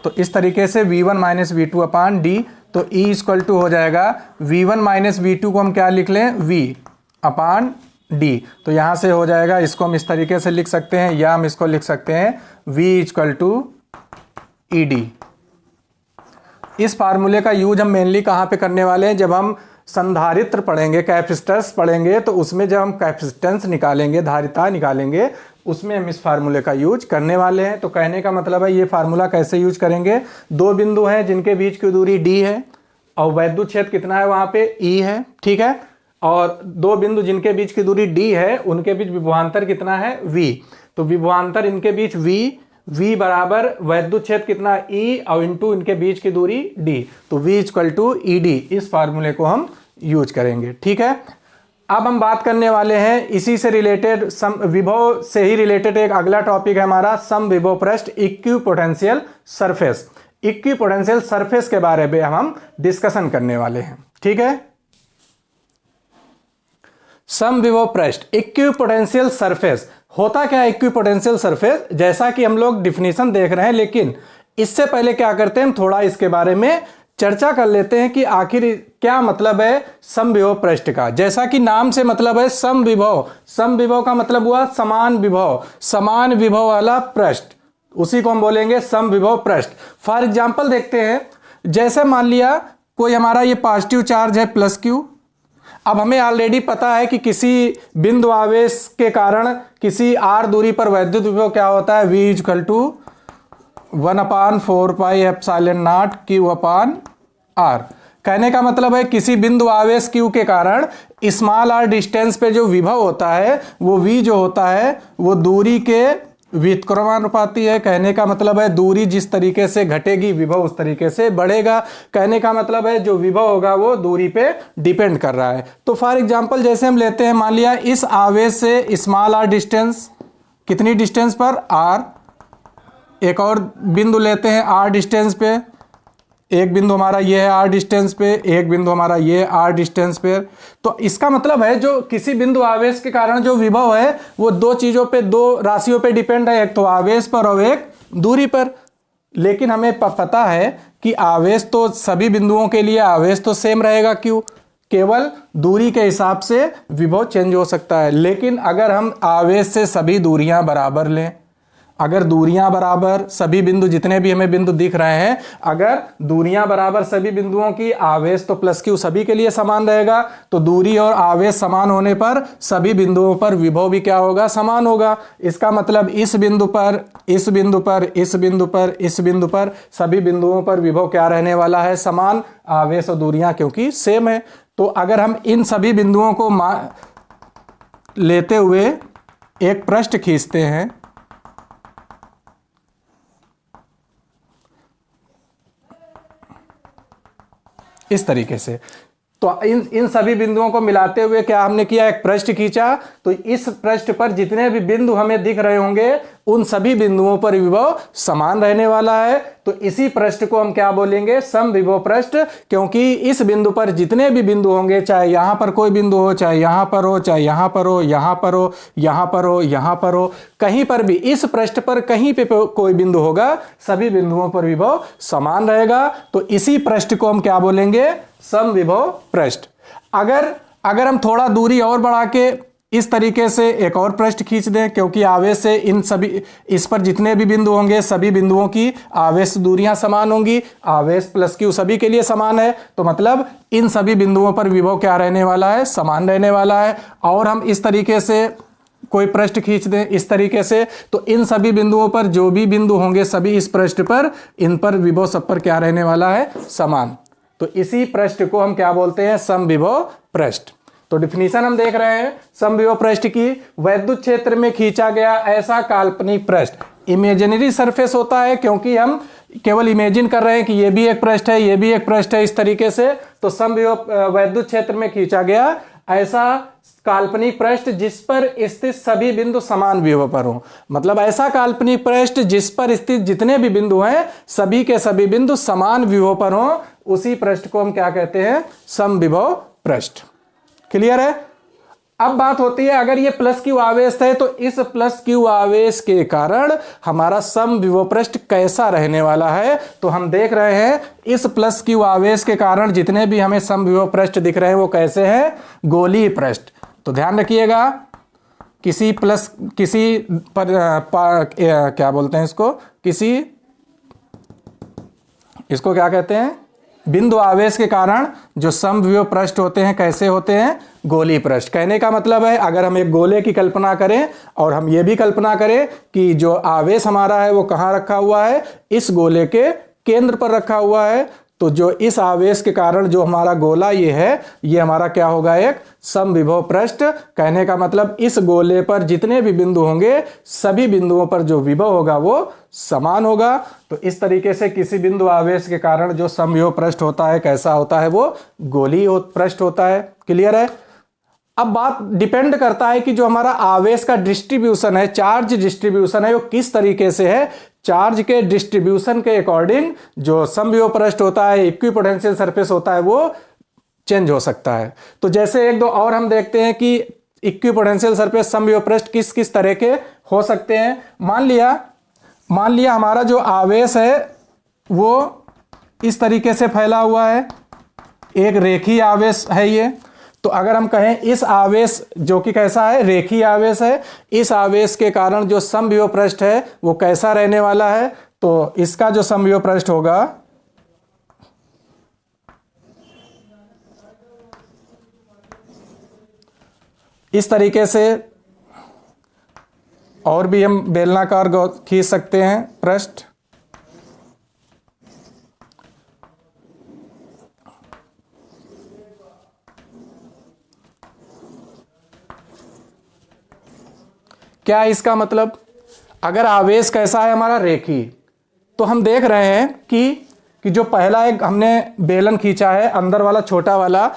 तो इस तरीके से v1 माइनस v2 अपान d। तो E इक्वल टू हो जाएगा v1 माइनस v2 को हम क्या लिख लें, v अपान d। तो यहाँ से हो जाएगा, इसको हम इस तरीके से लिख सकते हैं, या हम इसको लिख सकते हैं v इक्वल टू ed। इस फार्मूले का यूज हम मेनली कहाँ पे करने वाले हैं, जब हम संधारित्र पढ़ेंगे, कैपेसिटर्स पढ़ेंगे, तो उसमें जब हम कैपेसिटेंस निकालेंगे, धारिता निकालेंगे, उसमें हम इस फार्मूले का यूज करने वाले हैं। तो कहने का मतलब है ये फार्मूला कैसे यूज करेंगे, दो बिंदु हैं जिनके बीच की दूरी d है और वैद्युत क्षेत्र कितना है वहाँ पे E है, ठीक है। और दो बिंदु जिनके बीच की दूरी d है उनके बीच विभवांतर कितना है, v। तो विभवांतर इनके बीच v बराबर वैद्युत क्षेत्र कितना E और इंटू इनके बीच की दूरी d। तो v इक्वल टू ed, इस फार्मूले को हम यूज करेंगे, ठीक है। अब हम बात करने वाले हैं इसी से रिलेटेड, सम विभव से ही रिलेटेड एक अगला टॉपिक है हमारा, सम विभव पृष्ठ इक्विपोटेंशियल सरफेस। इक्विपोटेंशियल सरफेस के बारे में हम डिस्कशन करने वाले हैं, ठीक है। सम विभव पृष्ठ इक्विपोटेंशियल सरफेस होता क्या है, इक्विपोटेंशियल सरफेस जैसा कि हम लोग डिफिनीशन देख रहे हैं, लेकिन इससे पहले क्या करते हैं, हम थोड़ा इसके बारे में चर्चा कर लेते हैं कि आखिर क्या मतलब है समविभव पृष्ठ का। जैसा कि नाम से मतलब है समविभव, समविभव का मतलब हुआ समान विभव, समान विभव वाला पृष्ठ, उसी को हम बोलेंगे समविभव पृष्ठ। फॉर एग्जांपल देखते हैं, जैसे मान लिया कोई हमारा ये पॉजिटिव चार्ज है प्लस क्यू। अब हमें ऑलरेडी पता है कि किसी बिंदु आवेश के कारण किसी r दूरी पर वैद्युत विभव क्या होता है, v equal to 1/4 pi epsilon not q upon r। कहने का मतलब है किसी बिंदु आवेश q के कारण स्मॉल r डिस्टेंस पे जो विभव होता है वो v जो होता है वो दूरी के व्युत्क्रमानुपाती है। कहने का मतलब है दूरी जिस तरीके से घटेगी विभव उस तरीके से बढ़ेगा। कहने का मतलब है जो विभव होगा वो दूरी पे डिपेंड कर रहा है। तो फॉर एग्जांपल जैसे हम लेते हैं, मान लिया इस आवेश से स्मॉल r डिस्टेंस, कितनी डिस्टेंस पर, r। एक और बिंदु लेते हैं r डिस्टेंस पे, एक बिंदु हमारा ये है r डिस्टेंस पे, एक बिंदु हमारा ये है r डिस्टेंस पे। तो इसका मतलब है जो किसी बिंदु आवेश के कारण जो विभव है वो दो चीजों पे, दो राशियों पे डिपेंड है, एक तो आवेश पर और एक दूरी पर। लेकिन हमें पता है कि आवेश तो सभी बिंदुओं के लिए आवेश तो सेम रहेगा, क्यों, केवल दूरी के हिसाब से विभव चेंज हो सकता है। लेकिन अगर हम आवेश से सभी दूरियां बराबर लें, अगर दूरियां बराबर, सभी बिंदु जितने भी हमें बिंदु दिख रहे हैं, अगर दूरियां बराबर सभी बिंदुओं की, आवेश तो प्लस क्यू सभी के लिए समान रहेगा, तो दूरी और आवेश समान होने पर सभी बिंदुओं पर विभव भी क्या होगा, समान होगा। इसका मतलब इस बिंदु पर, इस बिंदु पर, इस बिंदु पर, इस बिंदु पर, सभी बिंदुओं पर विभव क्या रहने वाला है, समान, आवेश और दूरियां क्योंकि सेम है। तो अगर हम इन सभी बिंदुओं को लेते हुए एक पृष्ठ खींचते हैं, इस तरीके से, तो इन सभी बिंदुओं को मिलाते हुए क्या हमने किया, एक पृष्ठ खींचा। तो इस पृष्ठ पर जितने भी बिंदु हमें दिख रहे होंगे उन सभी बिंदुओं पर विभव समान रहने वाला है। तो इसी पृष्ठ को हम क्या बोलेंगे, समविभव पृष्ठ, क्योंकि इस बिंदु पर जितने भी बिंदु होंगे, चाहे यहां पर कोई बिंदु हो, चाहे यहां पर हो, चाहे यहां पर हो, यहां पर हो, यहां पर हो, यहां पर हो, कहीं पर भी इस पृष्ठ पर कहीं पे कोई बिंदु होगा, सभी बिंदुओं पर विभव समान रहेगा। तो इसी पृष्ठ को हम क्या बोलेंगे, समविभव पृष्ठ। अगर हम थोड़ा दूरी और बढ़ा के इस तरीके से एक और पृष्ठ खींच दें, क्योंकि आवेश से इन सभी, इस पर जितने भी बिंदु होंगे सभी बिंदुओं की आवेश दूरियां समान होंगी, आवेश प्लस क्यू सभी के लिए समान है, तो मतलब इन सभी बिंदुओं पर विभव क्या रहने वाला है, समान रहने वाला है। और हम इस तरीके से कोई पृष्ठ खींच दें इस तरीके से, तो इन सभी बिंदुओं पर जो भी बिंदु होंगे सभी इस पृष्ठ पर, इन पर विभव सब पर क्या रहने वाला है, समान। तो इसी पृष्ठ को हम क्या बोलते हैं, समविभव पृष्ठ। तो डिफिनीशन हम देख रहे हैं समविभव पृष्ठ की, वैद्युत क्षेत्र में खींचा गया ऐसा काल्पनिक पृष्ठ। इमेजिनरी सरफेस होता है क्योंकि हम केवल इमेजिन कर रहे हैं कि ये भी एक पृष्ठ है, ये भी एक पृष्ठ है, इस तरीके से। तो समविभव वैद्युत क्षेत्र में खींचा गया ऐसा काल्पनिक पृष्ठ जिस पर स्थित सभी बिंदु समान विभव पर हो। मतलब ऐसा काल्पनिक पृष्ठ जिस पर स्थित जितने भी बिंदु हैं सभी के सभी बिंदु समान विभव पर हो, उसी पृष्ठ को हम क्या कहते हैं? समविभव पृष्ठ। क्लियर है? अब बात होती है अगर ये प्लस क्यू आवेश है तो इस प्लस क्यू आवेश के कारण हमारा समविभव पृष्ठ कैसा रहने वाला है। तो हम देख रहे हैं इस प्लस क्यू आवेश के कारण जितने भी हमें समविभव पृष्ठ दिख रहे हैं वो कैसे हैं? गोलीय पृष्ठ। तो ध्यान रखिएगा, किसी क्या बोलते हैं इसको क्या कहते हैं? बिंदु आवेश के कारण जो समविभव पृष्ठ होते हैं कैसे होते हैं? गोलीय पृष्ठ। कहने का मतलब है अगर हम एक गोले की कल्पना करें और हम ये भी कल्पना करें कि जो आवेश हमारा है वो कहाँ रखा हुआ है? इस गोले के केंद्र पर रखा हुआ है, तो जो इस आवेश के कारण जो हमारा गोला ये है, ये हमारा क्या होगा? एक समविभव पृष्ठ। कहने का मतलब इस गोले पर जितने भी बिंदु होंगे सभी बिंदुओं पर जो विभव होगा वो समान होगा। तो इस तरीके से किसी बिंदु आवेश के कारण जो समविभव पृष्ठ होता है कैसा होता है? वो गोलीय पृष्ठ होता है। क्लियर है? अब बात डिपेंड करता है कि जो हमारा आवेश का डिस्ट्रीब्यूशन है, चार्ज डिस्ट्रीब्यूशन है, वो किस तरीके से है। चार्ज के डिस्ट्रीब्यूशन के अकॉर्डिंग जो समविभव पृष्ठ होता है, इक्विपोटेंशियल सरफेस होता है, वो चेंज हो सकता है। तो जैसे एक दो और हम देखते हैं कि इक्विपोटेंशियल सरफेस समविभव पृष्ठ किस किस तरह के हो सकते हैं। मान लिया हमारा जो आवेश है वो इस तरीके से फैला हुआ है, एक रेखीय आवेश है ये। तो अगर हम कहें इस आवेश जो कि कैसा है? रेखीय आवेश है। इस आवेश के कारण जो समविभव पृष्ठ है वो कैसा रहने वाला है? तो इसका जो समविभव पृष्ठ होगा इस तरीके से, और भी हम बेलनाकार खींच सकते हैं पृष्ठ। क्या इसका मतलब? अगर आवेश कैसा है हमारा? रेखीय। तो हम देख रहे हैं कि जो पहला एक हमने बेलन खींचा है अंदर वाला छोटा वाला,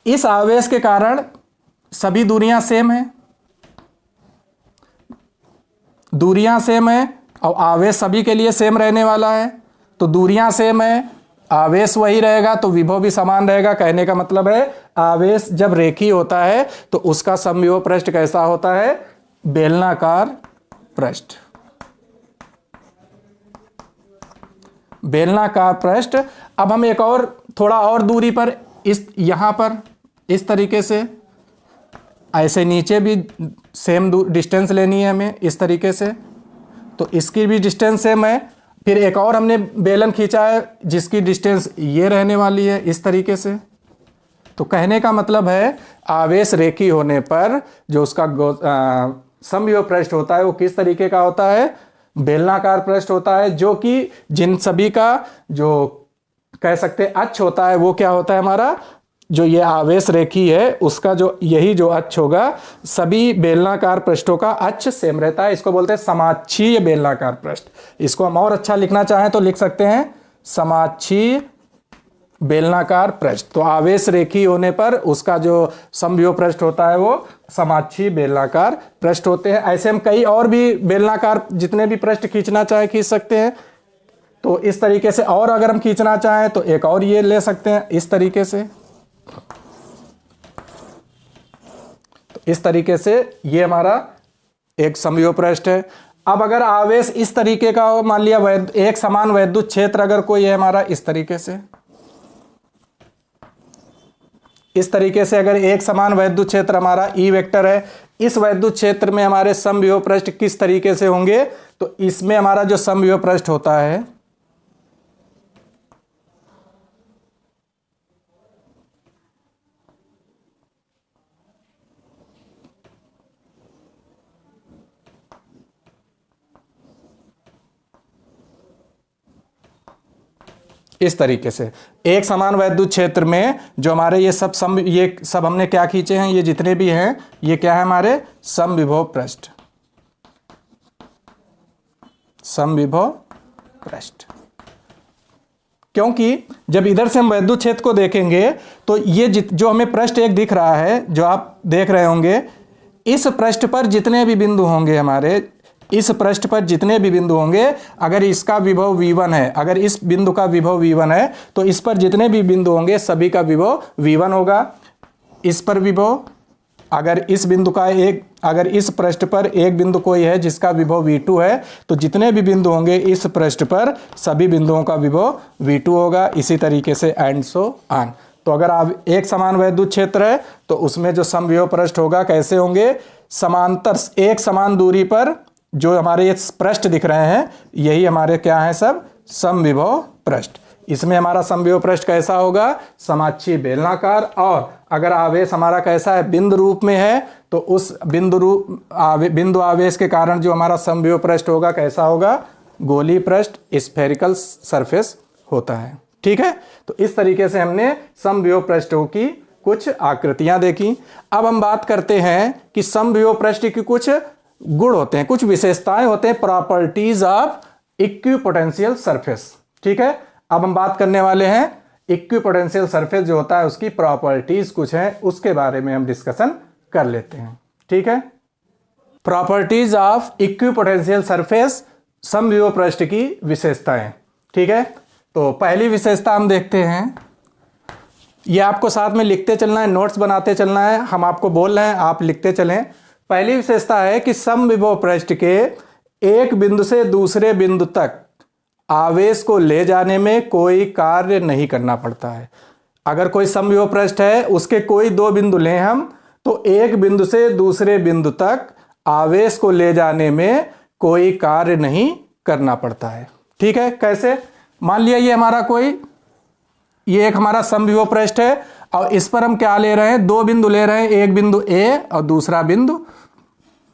इस आवेश के कारण सभी दूरियां सेम हैं, दूरियां सेम है और आवेश सभी के लिए सेम रहने वाला है। तो दूरियां सेम है, आवेश वही रहेगा तो विभव भी समान रहेगा। कहने का मतलब है आवेश जब रेखीय होता है तो उसका समविभव पृष्ठ कैसा होता है? बेलनाकार पृष्ठ। बेलनाकार पृष्ठ। अब हम एक और थोड़ा और दूरी पर यहां पर इस तरीके से, ऐसे नीचे भी सेम डिस्टेंस लेनी है हमें इस तरीके से, तो इसकी भी डिस्टेंस सेम है। फिर एक और हमने बेलन खींचा है जिसकी डिस्टेंस ये रहने वाली है इस तरीके से। तो कहने का मतलब है आवेश रेखीय होने पर जो उसका समविभव पृष्ठ होता है वो किस तरीके का होता है? बेलनाकार पृष्ठ होता है, जो कि जिन सभी का जो कह सकते हैं अक्ष होता है वो क्या होता है हमारा? जो ये आवेश रेखीय है उसका जो यही जो अक्ष होगा सभी बेलनाकार पृष्ठों का अक्ष सेम रहता है। इसको बोलते हैं समाक्षीय बेलनाकार पृष्ठ। इसको हम और अच्छा लिखना चाहें तो लिख सकते हैं समाक्षीय बेलनाकार पृष्ठ। तो आवेश रेखीय होने पर उसका जो समविभव पृष्ठ होता है वो समाक्षीय बेलनाकार पृष्ठ होते हैं। ऐसे हम कई और भी बेलनाकार जितने भी पृष्ठ खींचना चाहे खींच सकते हैं। तो इस तरीके से, और अगर हम खींचना चाहें तो एक और ये ले सकते हैं इस तरीके से। तो इस तरीके से ये हमारा एक समविभव पृष्ठ है। अब अगर आवेश इस तरीके का हो, मान लिया एक समान वैद्युत क्षेत्र अगर कोई है हमारा इस तरीके से, इस तरीके से अगर एक समान वैद्युत क्षेत्र हमारा ई वेक्टर है, इस वैद्युत क्षेत्र में हमारे समविभव पृष्ठ किस तरीके से होंगे? तो इसमें हमारा जो समविभव पृष्ठ होता है इस तरीके से, एक समान वैद्युत क्षेत्र में जो हमारे ये सब हमने क्या खींचे हैं, ये जितने भी हैं ये क्या है हमारे समविभव पृष्ठ, समविभव पृष्ठ। क्योंकि जब इधर से हम वैद्युत क्षेत्र को देखेंगे तो ये जो हमें पृष्ठ एक दिख रहा है, जो आप देख रहे होंगे, इस पृष्ठ पर जितने भी बिंदु होंगे हमारे, इस पृष्ठ पर जितने भी बिंदु होंगे, अगर इसका विभव V1 है, अगर इस बिंदु का विभव V1 है तो इस पर जितने भी बिंदु होंगे सभी का विभव V1 होगा। इस पर विभव, अगर इस बिंदु का अगर इस पृष्ठ पर एक बिंदु कोई है जिसका विभव V2 है तो जितने भी बिंदु होंगे इस पृष्ठ पर सभी बिंदुओं का विभव V2 होगा। इसी तरीके से एंड सो ऑन। तो अगर आप एक समान वैद्युत क्षेत्र है तो उसमें जो समविभव पृष्ठ होगा कैसे होंगे, समांतर एक समान दूरी पर जो हमारे ये पृष्ठ दिख रहे हैं यही हमारे क्या है, सब समविभव पृष्ठ। इसमें हमारा समविभव पृष्ठ कैसा होगा, समाक्षीय बेलनाकार। और अगर आवेश हमारा कैसा है, बिंदु रूप में है तो उस बिंदु आवेश के कारण जो हमारा समविभव पृष्ठ होगा कैसा होगा, गोलीय पृष्ठ, स्फेरिकल सरफेस होता है। ठीक है, तो इस तरीके से हमने समविभव पृष्ठों की कुछ आकृतियां देखी। अब हम बात करते हैं कि समविभव पृष्ठ की कुछ गुण होते हैं, कुछ विशेषताएं होते हैं, प्रॉपर्टीज ऑफ इक्विपोटेंशियल सरफेस। ठीक है, अब हम बात करने वाले हैं इक्विपोटेंशियल सरफेस जो होता है उसकी प्रॉपर्टीज कुछ हैं, उसके बारे में हम डिस्कशन कर लेते हैं। ठीक है, प्रॉपर्टीज ऑफ इक्विपोटेंशियल सरफेस, समविभव पृष्ठ की विशेषताएं। ठीक है, तो पहली विशेषता हम देखते हैं, ये आपको साथ में लिखते चलना है, नोट्स बनाते चलना है, हम आपको बोल रहे हैं आप लिखते चलें। पहली विशेषता है कि समविभव पृष्ठ के एक बिंदु से दूसरे बिंदु तक आवेश को ले जाने में कोई कार्य नहीं करना पड़ता है। अगर कोई समविभव पृष्ठ है, उसके कोई दो बिंदु लें हम, तो एक बिंदु से दूसरे बिंदु तक आवेश को ले जाने में कोई कार्य नहीं करना पड़ता है। ठीक है, कैसे, मान लिया ये एक हमारा समविभव पृष्ठ है और इस पर हम क्या ले रहे हैं, दो बिंदु ले रहे हैं, एक बिंदु A और दूसरा बिंदु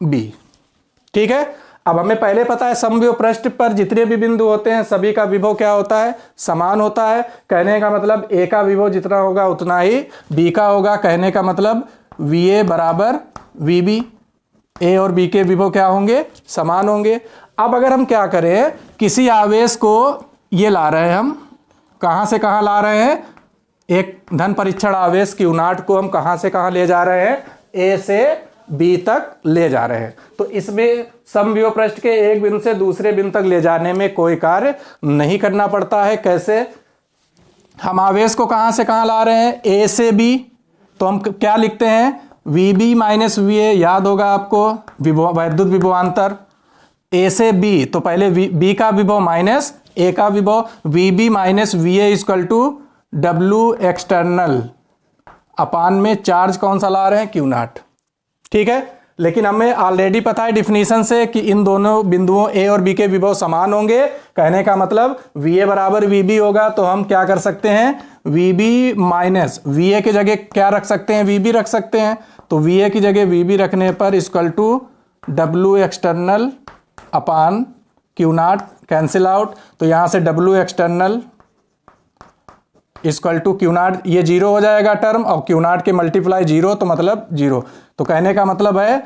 B। ठीक है, अब हमें पहले पता है समविभव पृष्ठ पर जितने भी बिंदु होते हैं सभी का विभव क्या होता है, समान होता है। कहने का मतलब A का विभव जितना होगा उतना ही B का होगा। कहने का मतलब VA बराबर VB, A और B के विभव क्या होंगे, समान होंगे। अब अगर हम क्या करें, किसी आवेश को ये ला रहे हैं हम, कहाँ से कहाँ ला रहे हैं, एक धन परीक्षण आवेश Q0 को हम कहाँ से कहाँ ले जा रहे हैं, A से B तक ले जा रहे हैं। तो इसमें समविभव पृष्ठ के एक बिंदु से दूसरे बिंदु तक ले जाने में कोई कार्य नहीं करना पड़ता है। कैसे, हम आवेश को कहाँ से कहाँ ला रहे हैं, A से B, तो हम क्या लिखते हैं, VB माइनस VA, याद होगा आपको वैद्युत विभवांतर। A से B तो पहले B का विभव माइनस A का विभव, VB माइनस VA equal to W external upon में चार्ज कौन सा ला रहे हैं, Q0। ठीक है, लेकिन हमें ऑलरेडी पता है डिफिनीशन से कि इन दोनों बिंदुओं A और B के विभव समान होंगे। कहने का मतलब VA बराबर VB होगा, तो हम क्या कर सकते हैं, VB माइनस VA की जगह क्या रख सकते हैं, VB रख सकते हैं। तो VA की जगह VB रखने पर equal to W external upon Q0, cancel out. तो यहां से W external equal to Q0, ये जीरो हो जाएगा टर्म, और Q0 के मल्टीप्लाई जीरो तो मतलब जीरो। तो कहने का मतलब है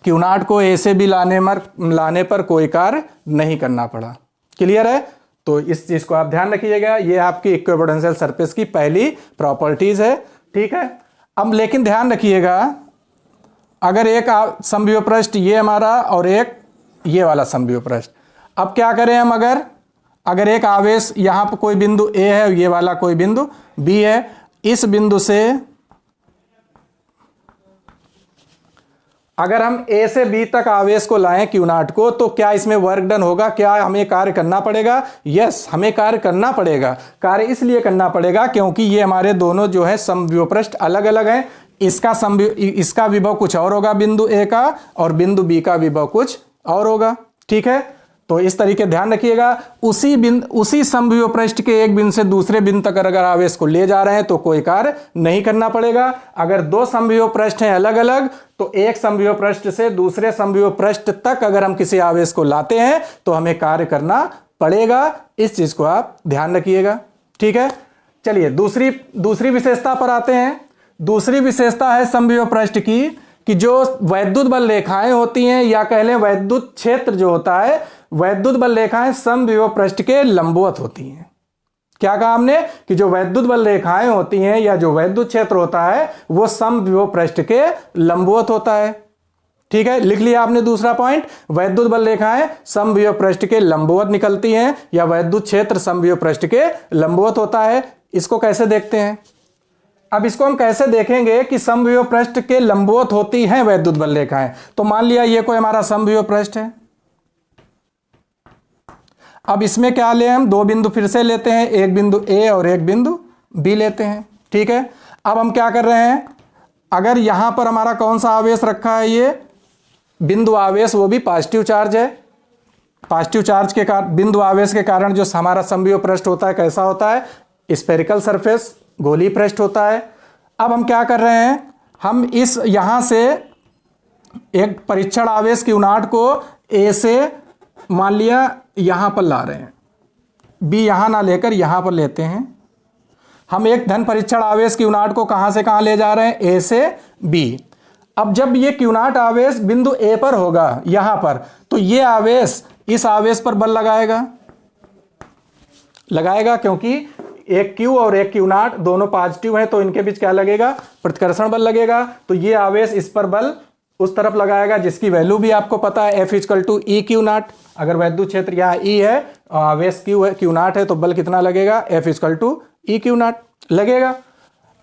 Q0 को A से भी लाने पर कोई कार्य नहीं करना पड़ा। क्लियर है, तो इस चीज को आप ध्यान रखिएगा, ये आपकी इक्विपोटेंशियल सरफेस की पहली प्रॉपर्टीज है। ठीक है, अब लेकिन ध्यान रखिएगा, अगर एक समविभव पृष्ठ ये हमारा और एक ये वाला समविभव पृष्ठ, अब क्या करें हम, अगर एक आवेश यहां पर कोई बिंदु A है, ये वाला कोई बिंदु B है, इस बिंदु से अगर हम A से B तक आवेश को लाएं Q0 को, तो क्या इसमें वर्क डन होगा, क्या हमें कार्य करना पड़ेगा, यस हमें कार्य करना पड़ेगा। कार्य इसलिए करना पड़ेगा क्योंकि ये हमारे दोनों जो है समविभव पृष्ठ अलग अलग हैं। इसका विभव कुछ और होगा बिंदु A का, और बिंदु B का विभव कुछ और होगा। ठीक है, तो इस तरीके ध्यान रखिएगा, उसी समविभव पृष्ठ के एक बिंदु से दूसरे बिंदु तक अगर आवेश को ले जा रहे हैं तो कोई कार्य नहीं करना पड़ेगा। अगर दो समविभव पृष्ठ हैं अलग अलग, तो एक समविभव पृष्ठ से दूसरे समविभव पृष्ठ तक अगर हम किसी आवेश को लाते हैं तो हमें कार्य करना पड़ेगा। इस चीज को आप ध्यान रखिएगा। ठीक है, चलिए दूसरी विशेषता पर आते हैं। दूसरी विशेषता है समविभव पृष्ठ की कि जो वैद्युत बल रेखाएं होती हैं, या कह लें वैद्युत क्षेत्र जो होता है, वैद्युत बल रेखाएं समविभव पृष्ठ के लंबवत होती हैं। क्या कहा हमने कि जो वैद्युत बल रेखाएं होती हैं या जो वैद्युत क्षेत्र होता है वो समविभव पृष्ठ के लंबवत होता है। ठीक है, लिख लिया आपने दूसरा पॉइंट, वैद्युत बल रेखाएं समविभव पृष्ठ के लंबवत निकलती हैं या वैद्युत क्षेत्र समविभव पृष्ठ के लंबवत होता है। इसको कैसे देखते हैं? अब इसको हम कैसे देखेंगे कि समविभव पृष्ठ के लंबवत होती हैं वैद्युत बल रेखाएं? तो मान लिया ये कोई हमारा समविभव पृष्ठ है। अब इसमें क्या ले, हम दो बिंदु फिर से लेते हैं, एक बिंदु ए और एक बिंदु बी लेते हैं। ठीक है, अब हम क्या कर रहे हैं, अगर यहां पर हमारा कौन सा आवेश रखा है, ये बिंदु आवेश, वो भी पॉजिटिव चार्ज है। पॉजिटिव चार्ज के कारण, बिंदु आवेश के कारण जो हमारा समविभव पृष्ठ होता है कैसा होता है? स्फेरिकल सरफेस, गोलीय पृष्ठ होता है। अब हम क्या कर रहे हैं, हम इस यहां से एक परीक्षण आवेश की उनाट को ए से मान लिया यहां पर ला रहे हैं, बी यहां ना लेकर यहां पर लेते हैं। हम एक धन परीक्षण आवेश की उनाट को कहां से कहां ले जा रहे हैं? ए से बी। अब जब ये क्यूनाट आवेश बिंदु ए पर होगा यहां पर, तो ये आवेश इस आवेश पर बल लगाएगा क्योंकि एक क्यू और एक क्यू नाट दोनों पॉजिटिव है, तो इनके बीच क्या लगेगा? प्रतिकर्षण बल लगेगा। तो ये आवेश इस पर बल उस तरफ लगाएगा, जिसकी वैल्यू भी आपको पता है, F = E क्यू नाट। अगर वैद्युत क्षेत्र यहाँ E है और आवेश Q है, क्यू नाट है, तो बल कितना लगेगा? F = E क्यू नाट लगेगा।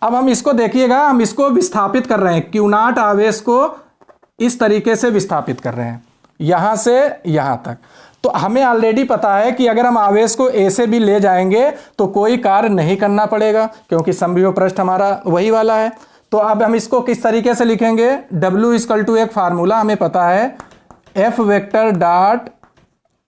अब हम इसको देखिएगा, हम इसको विस्थापित कर रहे हैं, क्यू नाट आवेश को इस तरीके से विस्थापित कर रहे हैं यहां से यहां तक। तो हमें ऑलरेडी पता है कि अगर हम आवेश को ए से भी ले जाएंगे तो कोई कार्य नहीं करना पड़ेगा, क्योंकि समविभव पृष्ठ हमारा वही वाला है। तो अब हम इसको किस तरीके से लिखेंगे? W = एक फार्मूला हमें पता है, F vector dot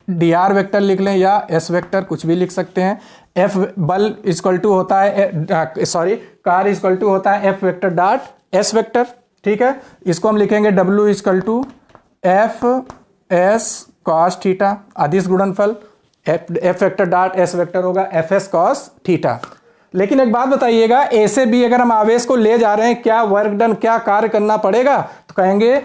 dr vector लिख लें या S वेक्टर, कुछ भी लिख सकते हैं। F बल = होता है, सॉरी, कार्य = होता है F vector dot S vector. ठीक है, इसको हम लिखेंगे W = FS cos थीटा, अदिश गुणनफल, F vector dot S vector होगा FS cos थीटा। लेकिन एक बात बताइएगा, ए से बी अगर हम आवेश को ले जा रहे हैं, क्या वर्क डन, क्या कार्य करना पड़ेगा? तो कहेंगे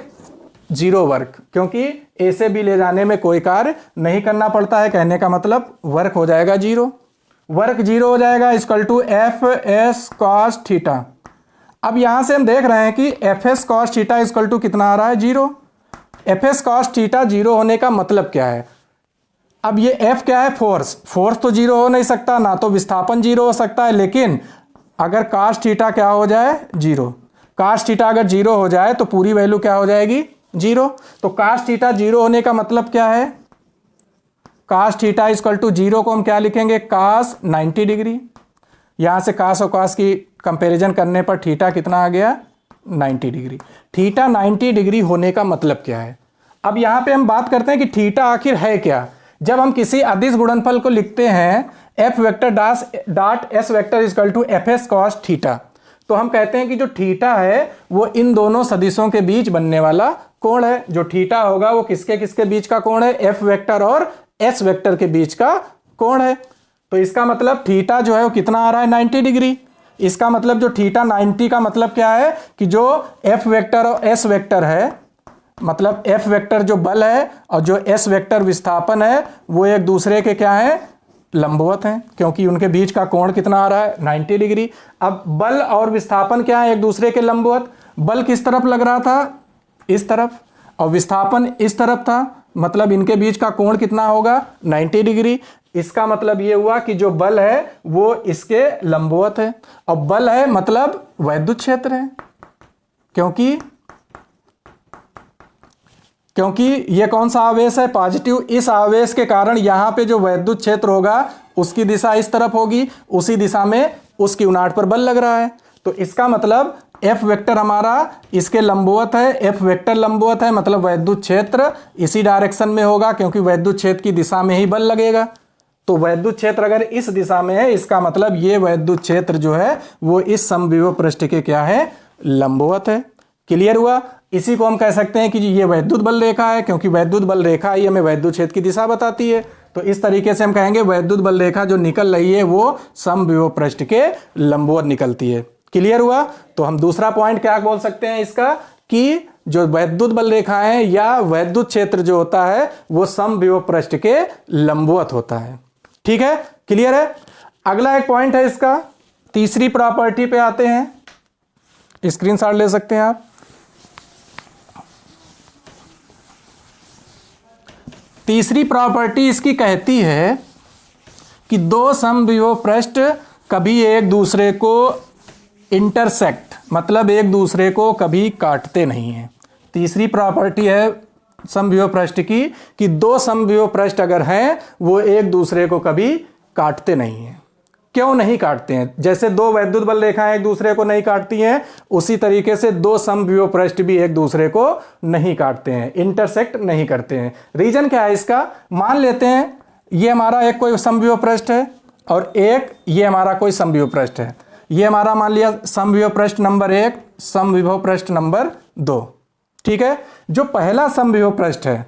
0 वर्क, क्योंकि ए से बी ले जाने में कोई कार्य नहीं करना पड़ता है। कहने का मतलब वर्क हो जाएगा 0, वर्क 0 हो जाएगा, = FS cos थीटा। अब यहां से हम देख रहे हैं कि FS cos थीटा = कितना आ रहा है? 0। FS cos थीटा 0 होने का मतलब क्या है? अब ये F क्या है? फोर्स तो 0 हो नहीं सकता, ना तो विस्थापन 0 हो सकता है। लेकिन अगर cos थीटा क्या हो जाए? 0। cos थीटा अगर 0 हो जाए तो पूरी वैल्यू क्या हो जाएगी? 0। तो cos थीटा 0 होने का मतलब क्या है? cos थीटा = 0 को हम क्या लिखेंगे? cos 90 degree. यहां से cos और cos की कंपैरिजन करने पर थीटा कितना आ गया? 90 डिग्री। थीटा 90 डिग्री होने का मतलब क्या है? अब यहां पे हम बात करते हैं कि थीटा आखिर है क्या। जब हम किसी अदिश गुणनफल को लिखते हैं F vector dot S vector = FS cos theta, तो हम कहते हैं कि जो थीटा है वो इन दोनों सदिशों के बीच बनने वाला कोण है। जो थीटा होगा वो किसके किसके बीच का कोण है? F वेक्टर और S वेक्टर के बीच का कोण है। तो इसका मतलब थीटा जो है वो कितना आ रहा है? 90 डिग्री। इसका मतलब जो थीटा 90 का मतलब क्या है कि जो F वेक्टर और S वेक्टर है, मतलब F वेक्टर जो बल है और जो S वेक्टर विस्थापन है, वो एक दूसरे के क्या है? लंबवत हैं, क्योंकि उनके बीच का कोण कितना आ रहा है? 90 डिग्री। अब बल और विस्थापन क्या है? एक दूसरे के लंबवत। बल किस तरफ लग रहा था? इस तरफ, और विस्थापन इस तरफ था, मतलब इनके बीच का कोण कितना होगा? 90 डिग्री। इसका मतलब ये हुआ कि जो बल है वो इसके लंबवत है, और बल है मतलब वैद्युत क्षेत्र है, क्योंकि ये कौन सा आवेश है? पॉजिटिव। इस आवेश के कारण यहां पे जो वैद्युत क्षेत्र होगा उसकी दिशा इस तरफ होगी, उसी दिशा में उस क्यूनाट पर बल लग रहा है। तो इसका मतलब F वेक्टर हमारा इसके लंबवत है, F वेक्टर लंबवत है, मतलब वैद्युत क्षेत्र इसी डायरेक्शन में होगा, क्योंकि वैद्युत क्षेत्र की दिशा में ही बल लगेगा। तो वैद्युत क्षेत्र अगर इस दिशा में है, इसका मतलब ये वैद्युत क्षेत्र जो है वो इस समविभव पृष्ठ के क्या है? लंबवत है। क्लियर हुआ? इसी को हम कह सकते हैं कि ये वैद्युत बल रेखा है, क्योंकि वैद्युत बल रेखा ही हमें वैद्युत क्षेत्र की दिशा बताती है। तो इस तरीके से हम कहेंगे वैद्युत बल रेखा जो निकल रही है वो समविभव पृष्ठ के लंबवत निकलती है। क्लियर हुआ? तो हम दूसरा पॉइंट क्या बोल सकते हैं इसका, कि जो वैद्युत बल रेखा है या वैद्युत क्षेत्र जो होता है वो समविभव पृष्ठ के लंबवत होता है। ठीक है? क्लियर है? अगला एक पॉइंट है इसका, तीसरी प्रॉपर्टी पे आते हैं, स्क्रीनशॉट ले सकते हैं आप। तीसरी प्रॉपर्टी इसकी कहती है कि दो समविभव पृष्ठ कभी एक दूसरे को इंटरसेक्ट, मतलब एक दूसरे को कभी काटते नहीं हैं। तीसरी प्रॉपर्टी है समविभव पृष्ठ की कि दो समविभव पृष्ठ अगर हैं वो एक दूसरे को कभी काटते नहीं हैं। क्यों नहीं काटते हैं? जैसे दो वैद्युत बल रेखाएं एक दूसरे को नहीं काटती हैं, उसी तरीके से दो समविभव पृष्ठ भी एक दूसरे को नहीं काटते हैं, इंटरसेक्ट नहीं करते हैं। रीजन क्या है इसका? मान लेते हैं ये हमारा एक कोई समविभव पृष्ठ है और एक ये हमारा कोई समविभव पृष्ठ है। ये हमारा मान लिया समविभव पृष्ठ नंबर 1, समविभव पृष्ठ नंबर 2। ठीक है, जो पहला समविभव पृष्ठ है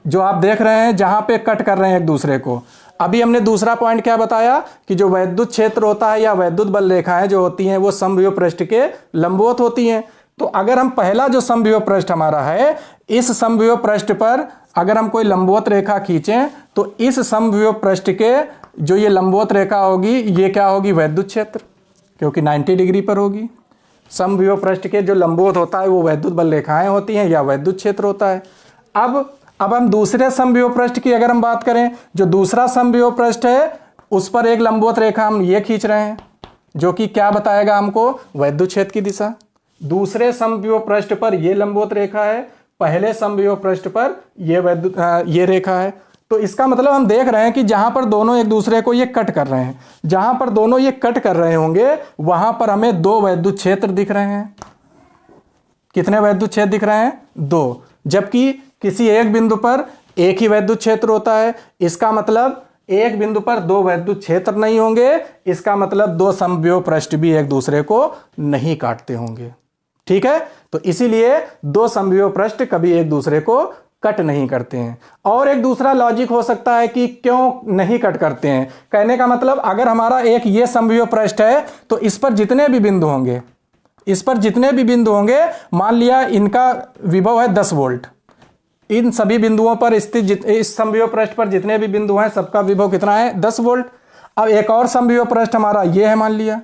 जो आप देख रहे हैं जहां पे कट कर रहे हैं एक दूसरे को, अभी हमने दूसरा पॉइंट क्या बताया कि जो वैद्युत क्षेत्र होता है या वैद्युत बल रेखाएं जो होती हैं वो समविभव पृष्ठ के लंबवत होती हैं। तो अगर हम पहला जो समविभव पृष्ठ हमारा है, इस समविभव पृष्ठ पर अगर हम कोई लंबवत रेखा खींचें तो इस समविभव पृष्ठ के जो ये लंबवत रेखा होगी ये क्या होगी? वैद्युत क्षेत्र, क्योंकि 90 डिग्री पर होगी। समविभव पृष्ठ के जो लंबवत होता है वो वैद्युत बल रेखाएं होती हैं या वैद्युत क्षेत्र होता है। अब हम दूसरे समविभव पृष्ठ की अगर हम बात करें, जो दूसरा समविभव पृष्ठ है उस पर एक लंबवत रेखा हम ये खींच रहे हैं जो कि क्या बताएगा हमको? वैद्युत क्षेत्र की दिशा। दूसरे समविभव पृष्ठ पर ये लंबवत रेखा है, पहले समविभव पृष्ठ पर ये रेखा है। तो इसका मतलब हम देख रहे हैं कि जहां पर दोनों एक दूसरे को ये कट कर रहे हैं, जहां पर दोनों ये कट कर रहे होंगे वहां पर हमें दो वैद्युत क्षेत्र दिख रहे हैं। कितने वैद्युत क्षेत्र दिख रहे हैं? 2। जबकि किसी एक बिंदु पर एक ही वैद्युत क्षेत्र होता है। इसका मतलब एक बिंदु पर दो वैद्युत क्षेत्र नहीं होंगे, इसका मतलब दो समविभव पृष्ठ भी एक दूसरे को नहीं काटते होंगे। ठीक है, तो इसीलिए दो समविभव पृष्ठ कभी एक दूसरे को कट नहीं करते हैं। और एक दूसरा लॉजिक हो सकता है कि क्यों नहीं कट करते हैं। कहने का मतलब अगर हमारा एक ये समविभव पृष्ठ है तो इस पर जितने भी बिंदु होंगे, मान लिया इनका विभव है 10 वोल्ट, इन सभी बिंदुओं पर स्थित इस समविभव पृष्ठ पर जितने भी बिंदु हैं सबका विभव कितना है? 10 वोल्ट। अब एक और समविभव पृष्ठ हमारा ये है, मान लिया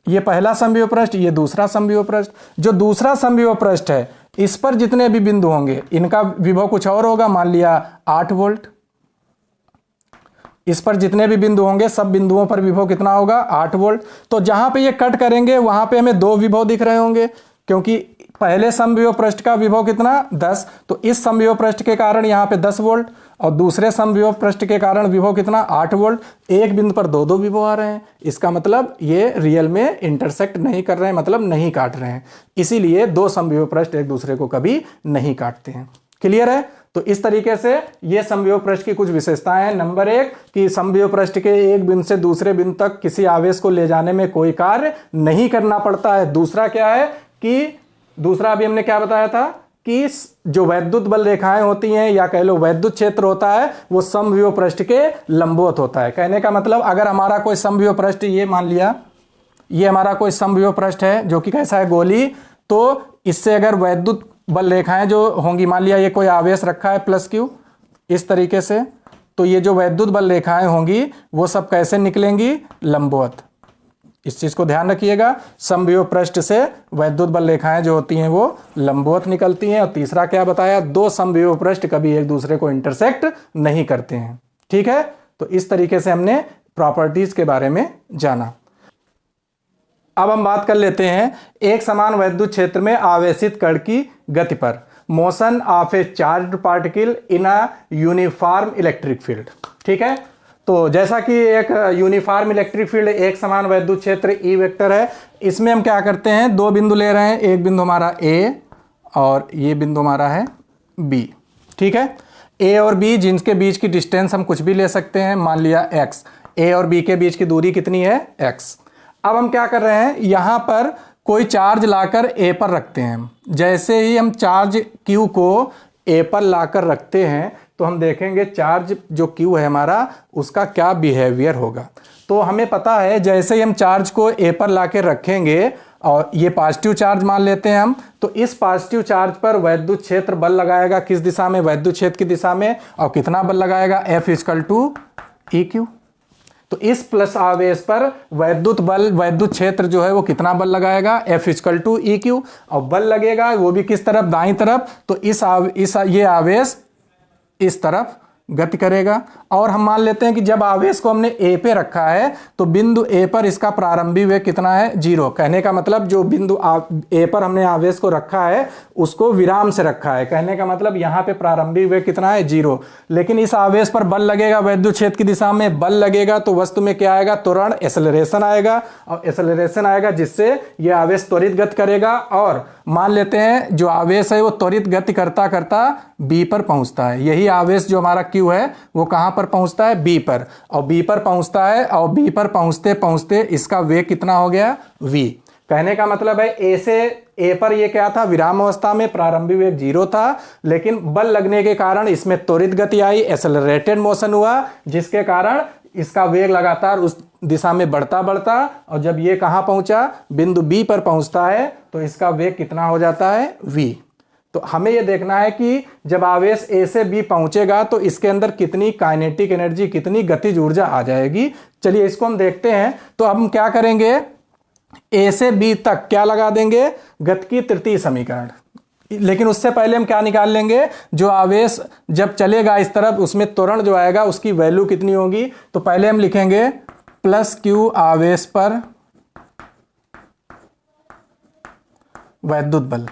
ये पहला समविभव पृष्ठ, ये दूसरा समविभव पृष्ठ। जो दूसरा समविभव पृष्ठ है इस पर जितने भी बिंदु होंगे इनका विभव कुछ और होगा, मान लिया 8 वोल्ट। इस पर जितने भी बिंदु होंगे सब बिंदुओं पर विभव कितना होगा? 8 वोल्ट। तो जहां पे ये कट करेंगे वहां पे हमें दो विभव दिख रहे होंगे, क्योंकि पहले समविभव पृष्ठ का विभव कितना? 10। तो इस समविभव पृष्ठ के कारण यहाँ पे 10 वोल्ट और दूसरे समविभव पृष्ठ के कारण विभव कितना? 8 वोल्ट। एक बिंदु पर दो विभव आ रहे हैं, इसका मतलब ये रियल में इंटरसेक्ट नहीं कर रहे हैं, मतलब नहीं काट रहे हैं। इसीलिए दो समविभव पृष्ठ एक दूसरे को कभी नहीं काटते हैं। क्लियर है? तो इस तरीके से ये समविभव पृष्ठ की कुछ विशेषताएं हैं। नंबर 1 कि समविभव पृष्ठ के एक बिंदु से दूसरे बिंदु तक किसी आवेश को ले जाने में कोई कार्य नहीं करना पड़ता है। दूसरा क्या है कि दूसरा अभी हमने क्या बताया था कि जो वैद्युत बल रेखाएं होती हैं या कह लो वैद्युत क्षेत्र होता है वो समविभव पृष्ठ के लंबवत होता है। कहने का मतलब अगर हमारा कोई समविभव पृष्ठ, ये मान लिया ये हमारा कोई समविभव पृष्ठ है जो कि कैसा है? गोली। तो इससे अगर वैद्युत बल रेखाएं जो होंगी, मान लिया ये कोई आवेश रखा है +Q इस तरीके से, तो ये जो वैद्युत बल रेखाएं होंगी वो सब कैसे निकलेंगी? लंबवत। इस चीज को ध्यान रखिएगा, समविभव पृष्ठ से वैद्युत बल रेखाएं जो होती हैं वो लंबवत निकलती हैं। और तीसरा क्या बताया? दो समविभव पृष्ठ कभी एक दूसरे को इंटरसेक्ट नहीं करते हैं। ठीक है, तो इस तरीके से हमने प्रॉपर्टीज के बारे में जाना। अब हम बात कर लेते हैं एक समान वैद्युत क्षेत्र में आवेशित कण की गति पर, motion of A charged particle in a uniform electric field. ठीक है, तो जैसा कि एक यूनिफॉर्म इलेक्ट्रिक फील्ड एक समान वैद्युत क्षेत्र ई वेक्टर है, इसमें हम क्या करते हैं? दो बिंदु ले रहे हैं, एक बिंदु हमारा ए और ये बिंदु हमारा है बी। ठीक है, ए और बी जिनके बीच की डिस्टेंस हम कुछ भी ले सकते हैं, मान लिया x। ए और बी के बीच की दूरी कितनी है? x। अब हम क्या कर रहे हैं? यहां पर कोई चार्ज लाकर ए पर रखते हैं। जैसे ही हम चार्ज Q को ए पर लाकर रखते हैं तो हम देखेंगे चार्ज जो Q है हमारा उसका क्या बिहेवियर होगा। तो हमें पता है जैसे ही हम चार्ज को ए पर लाकर रखेंगे और ये पॉजिटिव चार्ज मान लेते हैं हम, तो इस पॉजिटिव चार्ज पर वैद्युत क्षेत्र बल लगाएगा किस दिशा में? वैद्युत क्षेत्र की दिशा में। और कितना बल लगाएगा? F = EQ। तो इस प्लस आवेश पर वैद्युत बल, वैद्युत क्षेत्र जो है वो कितना बल लगाएगा, F=EQ। और बल लगेगा वो भी किस तरफ, दाईं तरफ। तो ये आवेश इस तरफ गति करेगा। और हम मान लेते हैं कि जब आवेश को हमने ए पे रखा है तो बिंदु ए पर इसका प्रारंभिक वेग कितना है, 0। कहने का मतलब जो बिंदु ए पर हमने आवेश को रखा है उसको विराम से रखा है। कहने का मतलब यहाँ पे प्रारंभिक वेग कितना है, 0। लेकिन इस आवेश पर बल लगेगा, वैद्युत क्षेत्र की दिशा में बल लगेगा, तो वस्तु में क्या आएगा, त्वरण, एक्सेलरेशन आएगा। और एक्सेलरेशन आएगा जिससे यह आवेश त्वरित गति करेगा। और मान लेते हैं जो आवेश है वो त्वरित गति करता करता बी पर पहुंचता है। यही आवेश जो हमारा क्यू है वो कहां पर पहुंचता है, बी पर। और बी पर पहुंचता है और बी पर पहुंचते पहुंचते इसका वेग कितना हो गया, v। कहने का मतलब है ए से ए पर ये क्या था, विराम अवस्था में प्रारंभिक वेग 0 था, लेकिन बल लगने के कारण इसमें त्वरित गति आई, एक्सेलरेटेड मोशन हुआ, जिसके कारण इसका वेग लगातार उस दिशा में बढ़ता बढ़ता, और जब ये कहां पहुंचा, बिंदु बी पर पहुंचता है, तो इसका वेग कितना हो जाता है, v। तो हमें यह देखना है कि जब आवेश ए से बी पहुंचेगा तो इसके अंदर कितनी काइनेटिक एनर्जी, कितनी गतिज ऊर्जा आ जाएगी। चलिए इसको हम देखते हैं। तो अब हम क्या करेंगे, ए से बी तक क्या लगा देंगे, गति की तृतीय समीकरण। लेकिन उससे पहले हम क्या निकाल लेंगे, जो आवेश जब चलेगा इस तरफ उसमें त्वरण जो आएगा उसकी वैल्यू कितनी होगी। तो पहले हम लिखेंगे प्लस क्यू आवेश पर वैद्युत बल,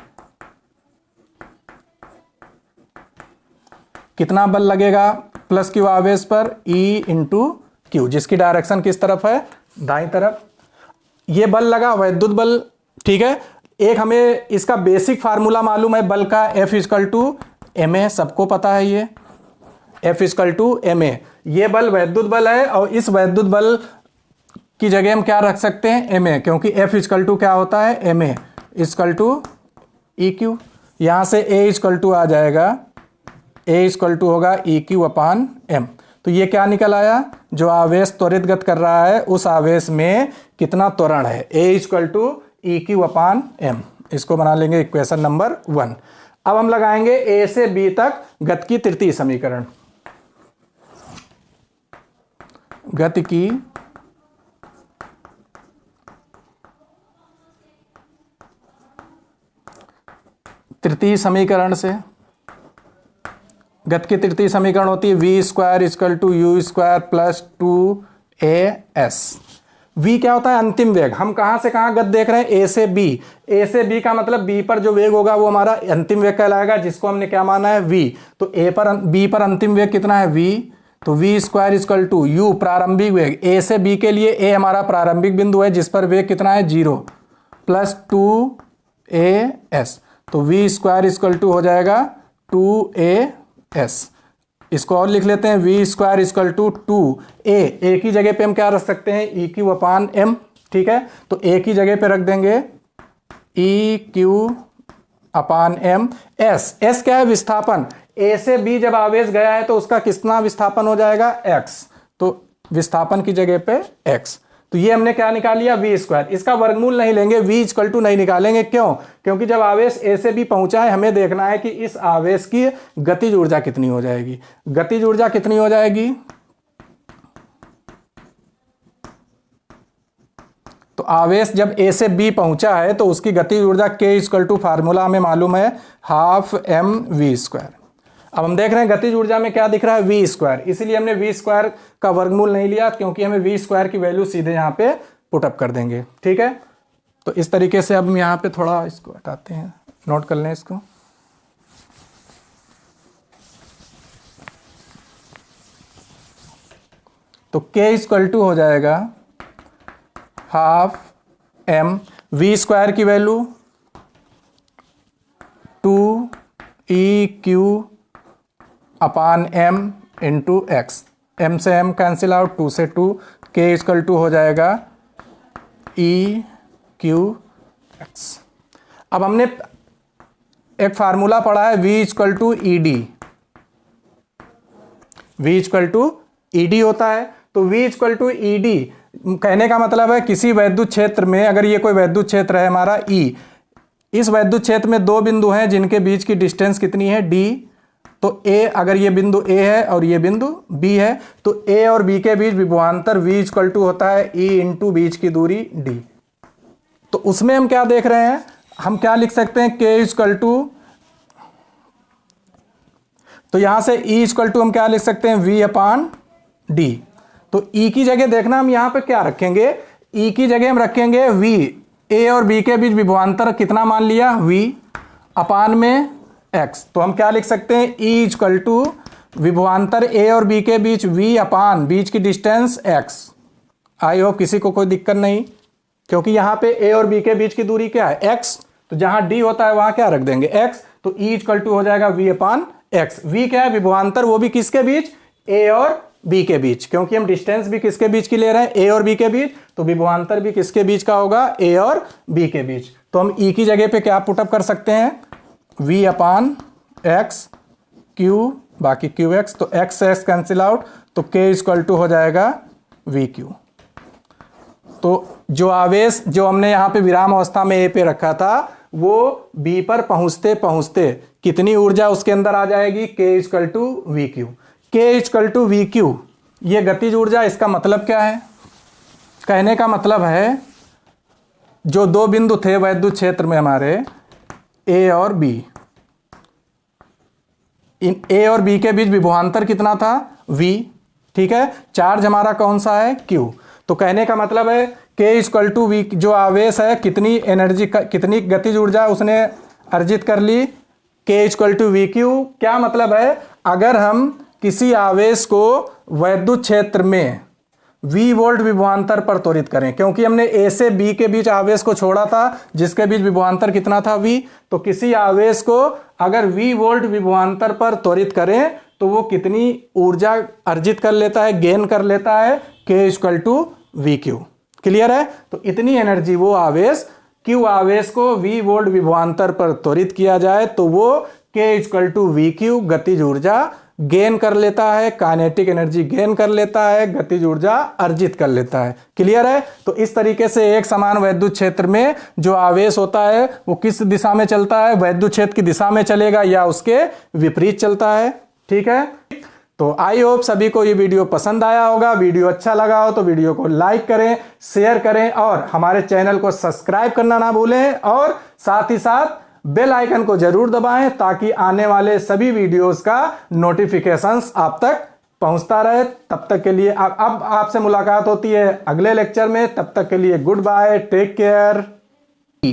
कितना बल लगेगा प्लस क्यू आवेश पर, E × Q, जिसकी डायरेक्शन किस तरफ है, दाईं तरफ। ये बल लगा, वैद्युत बल, ठीक है। एक हमें इसका बेसिक फार्मूला मालूम है बल का, F=ma, सबको पता है ये F=ma। ये बल वैद्युत बल है और इस वैद्युत बल की जगह हम क्या रख सकते हैं, ma, क्योंकि F= क्या होता है, ma EQ। यहां से A= आ जाएगा, A= होगा EQ/m। तो ये क्या निकल आया, जो आवेश त्वरित गति कर रहा है उस आवेश में कितना त्वरण है, A=EQ/m। इसको बना लेंगे इक्वेशन नंबर 1। अब हम लगाएंगे ए से बी तक गति की तृतीय समीकरण। गति की तृतीय समीकरण से, गति की तृतीय समीकरण होती है v² = u² + 2as। v क्या होता है, अंतिम वेग। हम कहां से कहां गति देख रहे हैं, ए से बी। ए से बी का मतलब बी पर जो वेग होगा वो हमारा अंतिम वेग कहलाएगा, जिसको हमने क्या माना है, v। तो बी पर अंतिम वेग कितना है, v। तो v² = u, प्रारंभिक वेग। ए से बी के लिए ए हमारा प्रारंभिक बिंदु है जिस पर वेग कितना है, 0, + 2as। तो v² हो जाएगा 2as। इसको और लिख लेते हैं, v² = 2a। ए की जगह पे हम क्या रख सकते हैं, EQ/m, ठीक है। तो ए की जगह पे रख देंगे EQ/m। s क्या है, विस्थापन। ए से बी जब आवेश गया है तो उसका कितना विस्थापन हो जाएगा, x। तो विस्थापन की जगह पे x। तो ये हमने क्या निकाल लिया, v²। इसका वर्गमूल नहीं लेंगे, v= नहीं निकालेंगे। क्यों, क्योंकि जब आवेश ए से बी पहुंचा है हमें देखना है कि इस आवेश की गतिज ऊर्जा कितनी हो जाएगी। गतिज ऊर्जा कितनी हो जाएगी, तो आवेश जब ए से बी पहुंचा है तो उसकी गतिज ऊर्जा K= फार्मूला हमें मालूम है 12mv²। अब हम देख रहे हैं गतिज ऊर्जा में क्या दिख रहा है, v²। इसीलिए हमने v² का वर्गमूल नहीं लिया, क्योंकि हमें v² की वैल्यू सीधे यहाँ पे पुटअप कर देंगे, ठीक है। तो इस तरीके से अब हम यहाँ पे थोड़ा इसको हटाते हैं, नोट कर लें इसको। तो K= हो जाएगा 12m, v² की वैल्यू 2EQ/m × x। m से m कैंसिल आउट, 2 से 2। K= हो जाएगा EQ/x। अब हमने एक फार्मूला पढ़ा है v=ED। v=ED होता है। तो v=ED कहने का मतलब है किसी वैद्युत क्षेत्र में, अगर ये कोई वैद्युत क्षेत्र है हमारा E, इस वैद्युत क्षेत्र में दो बिंदु हैं जिनके बीच की डिस्टेंस कितनी है, D, तो ए, अगर ये बिंदु ए है और ये बिंदु बी है, तो ए और बी के बीच विभवांतर v इक्वल टू होता है e इंटू बीच की दूरी d। तो उसमें हम क्या देख रहे हैं, हम क्या लिख सकते हैं, k इक्वल टू, तो यहां से e इक्वल टू हम क्या लिख सकते हैं, v अपान d। तो e की जगह देखना हम यहां पे क्या रखेंगे, e की जगह हम रखेंगे v, a और b के बीच विभवांतर कितना मान लिया, v अपान में x। तो हम क्या लिख सकते हैं, e इक्वल टू विभवांतर a और b के बीच v अपान बीच की डिस्टेंस x। आई होप किसी को कोई दिक्कत नहीं, क्योंकि यहाँ पे a और b के बीच की दूरी क्या है, x। तो जहां d होता है वहां क्या रख देंगे, x। तो e इक्वल टू हो जाएगा v अपान x। v क्या है, विभवांतर, वो भी किसके बीच, a और b के बीच, क्योंकि हम डिस्टेंस भी किसके बीच की ले रहे हैं, a और b के बीच। तो विभवांतर भी किसके बीच का होगा, a और b के बीच। तो हम e की जगह पे क्या पुटअप कर सकते हैं, v अपान x q, बाकी qx। तो x से x कैंसिल आउट, तो k इक्वल टू हो जाएगा vq। तो जो आवेश जो हमने यहाँ पे विराम अवस्था में a पे रखा था, वो b पर पहुंचते पहुंचते कितनी ऊर्जा उसके अंदर आ जाएगी, k equal to vq। k equal to vq, ये गतिज ऊर्जा। इसका मतलब क्या है, कहने का मतलब है जो दो बिंदु थे वैद्युत क्षेत्र में हमारे a और b, इन a और b के बीच विभवांतर कितना था, v, ठीक है। चार्ज हमारा कौन सा है, q। तो कहने का मतलब है k इक्वल टू v, जो आवेश है कितनी एनर्जी, कितनी गतिज ऊर्जा उसने अर्जित कर ली, k इक्वल टू vq। क्या मतलब है, अगर हम किसी आवेश को वैद्युत क्षेत्र में v वोल्ट विभवांतर पर त्वरित करें, क्योंकि हमने a से b के बीच आवेश को छोड़ा था जिसके बीच विभवांतर कितना था, v। तो किसी आवेश को अगर v वोल्ट विभवांतर पर त्वरित करें तो वो कितनी ऊर्जा अर्जित कर लेता है, गेन कर लेता है, k equal to vq। Clear है। तो इतनी एनर्जी वो आवेश, q आवेश को v वोल्ट विभवांतर पर त्वरित किया जाए तो वो k इक्वल टू vq गतिज ऊर्जा गेन कर लेता है, काइनेटिक एनर्जी गेन कर लेता है, गतिज ऊर्जा अर्जित कर लेता है। क्लियर है। तो इस तरीके से एक समान वैद्युत क्षेत्र में जो आवेश होता है वो किस दिशा में चलता है, वैद्युत क्षेत्र की दिशा में चलेगा या उसके विपरीत चलता है। ठीक है। तो आई होप सभी को ये वीडियो पसंद आया होगा। वीडियो अच्छा लगा हो तो वीडियो को लाइक करें, शेयर करें और हमारे चैनल को सब्सक्राइब करना ना भूलें, और साथ ही साथ बेल आइकन को जरूर दबाएं ताकि आने वाले सभी वीडियोस का नोटिफिकेशंस आप तक पहुंचता रहे। तब तक के लिए अब आपसे मुलाकात होती है अगले लेक्चर में। तब तक के लिए गुड बाय, टेक केयर।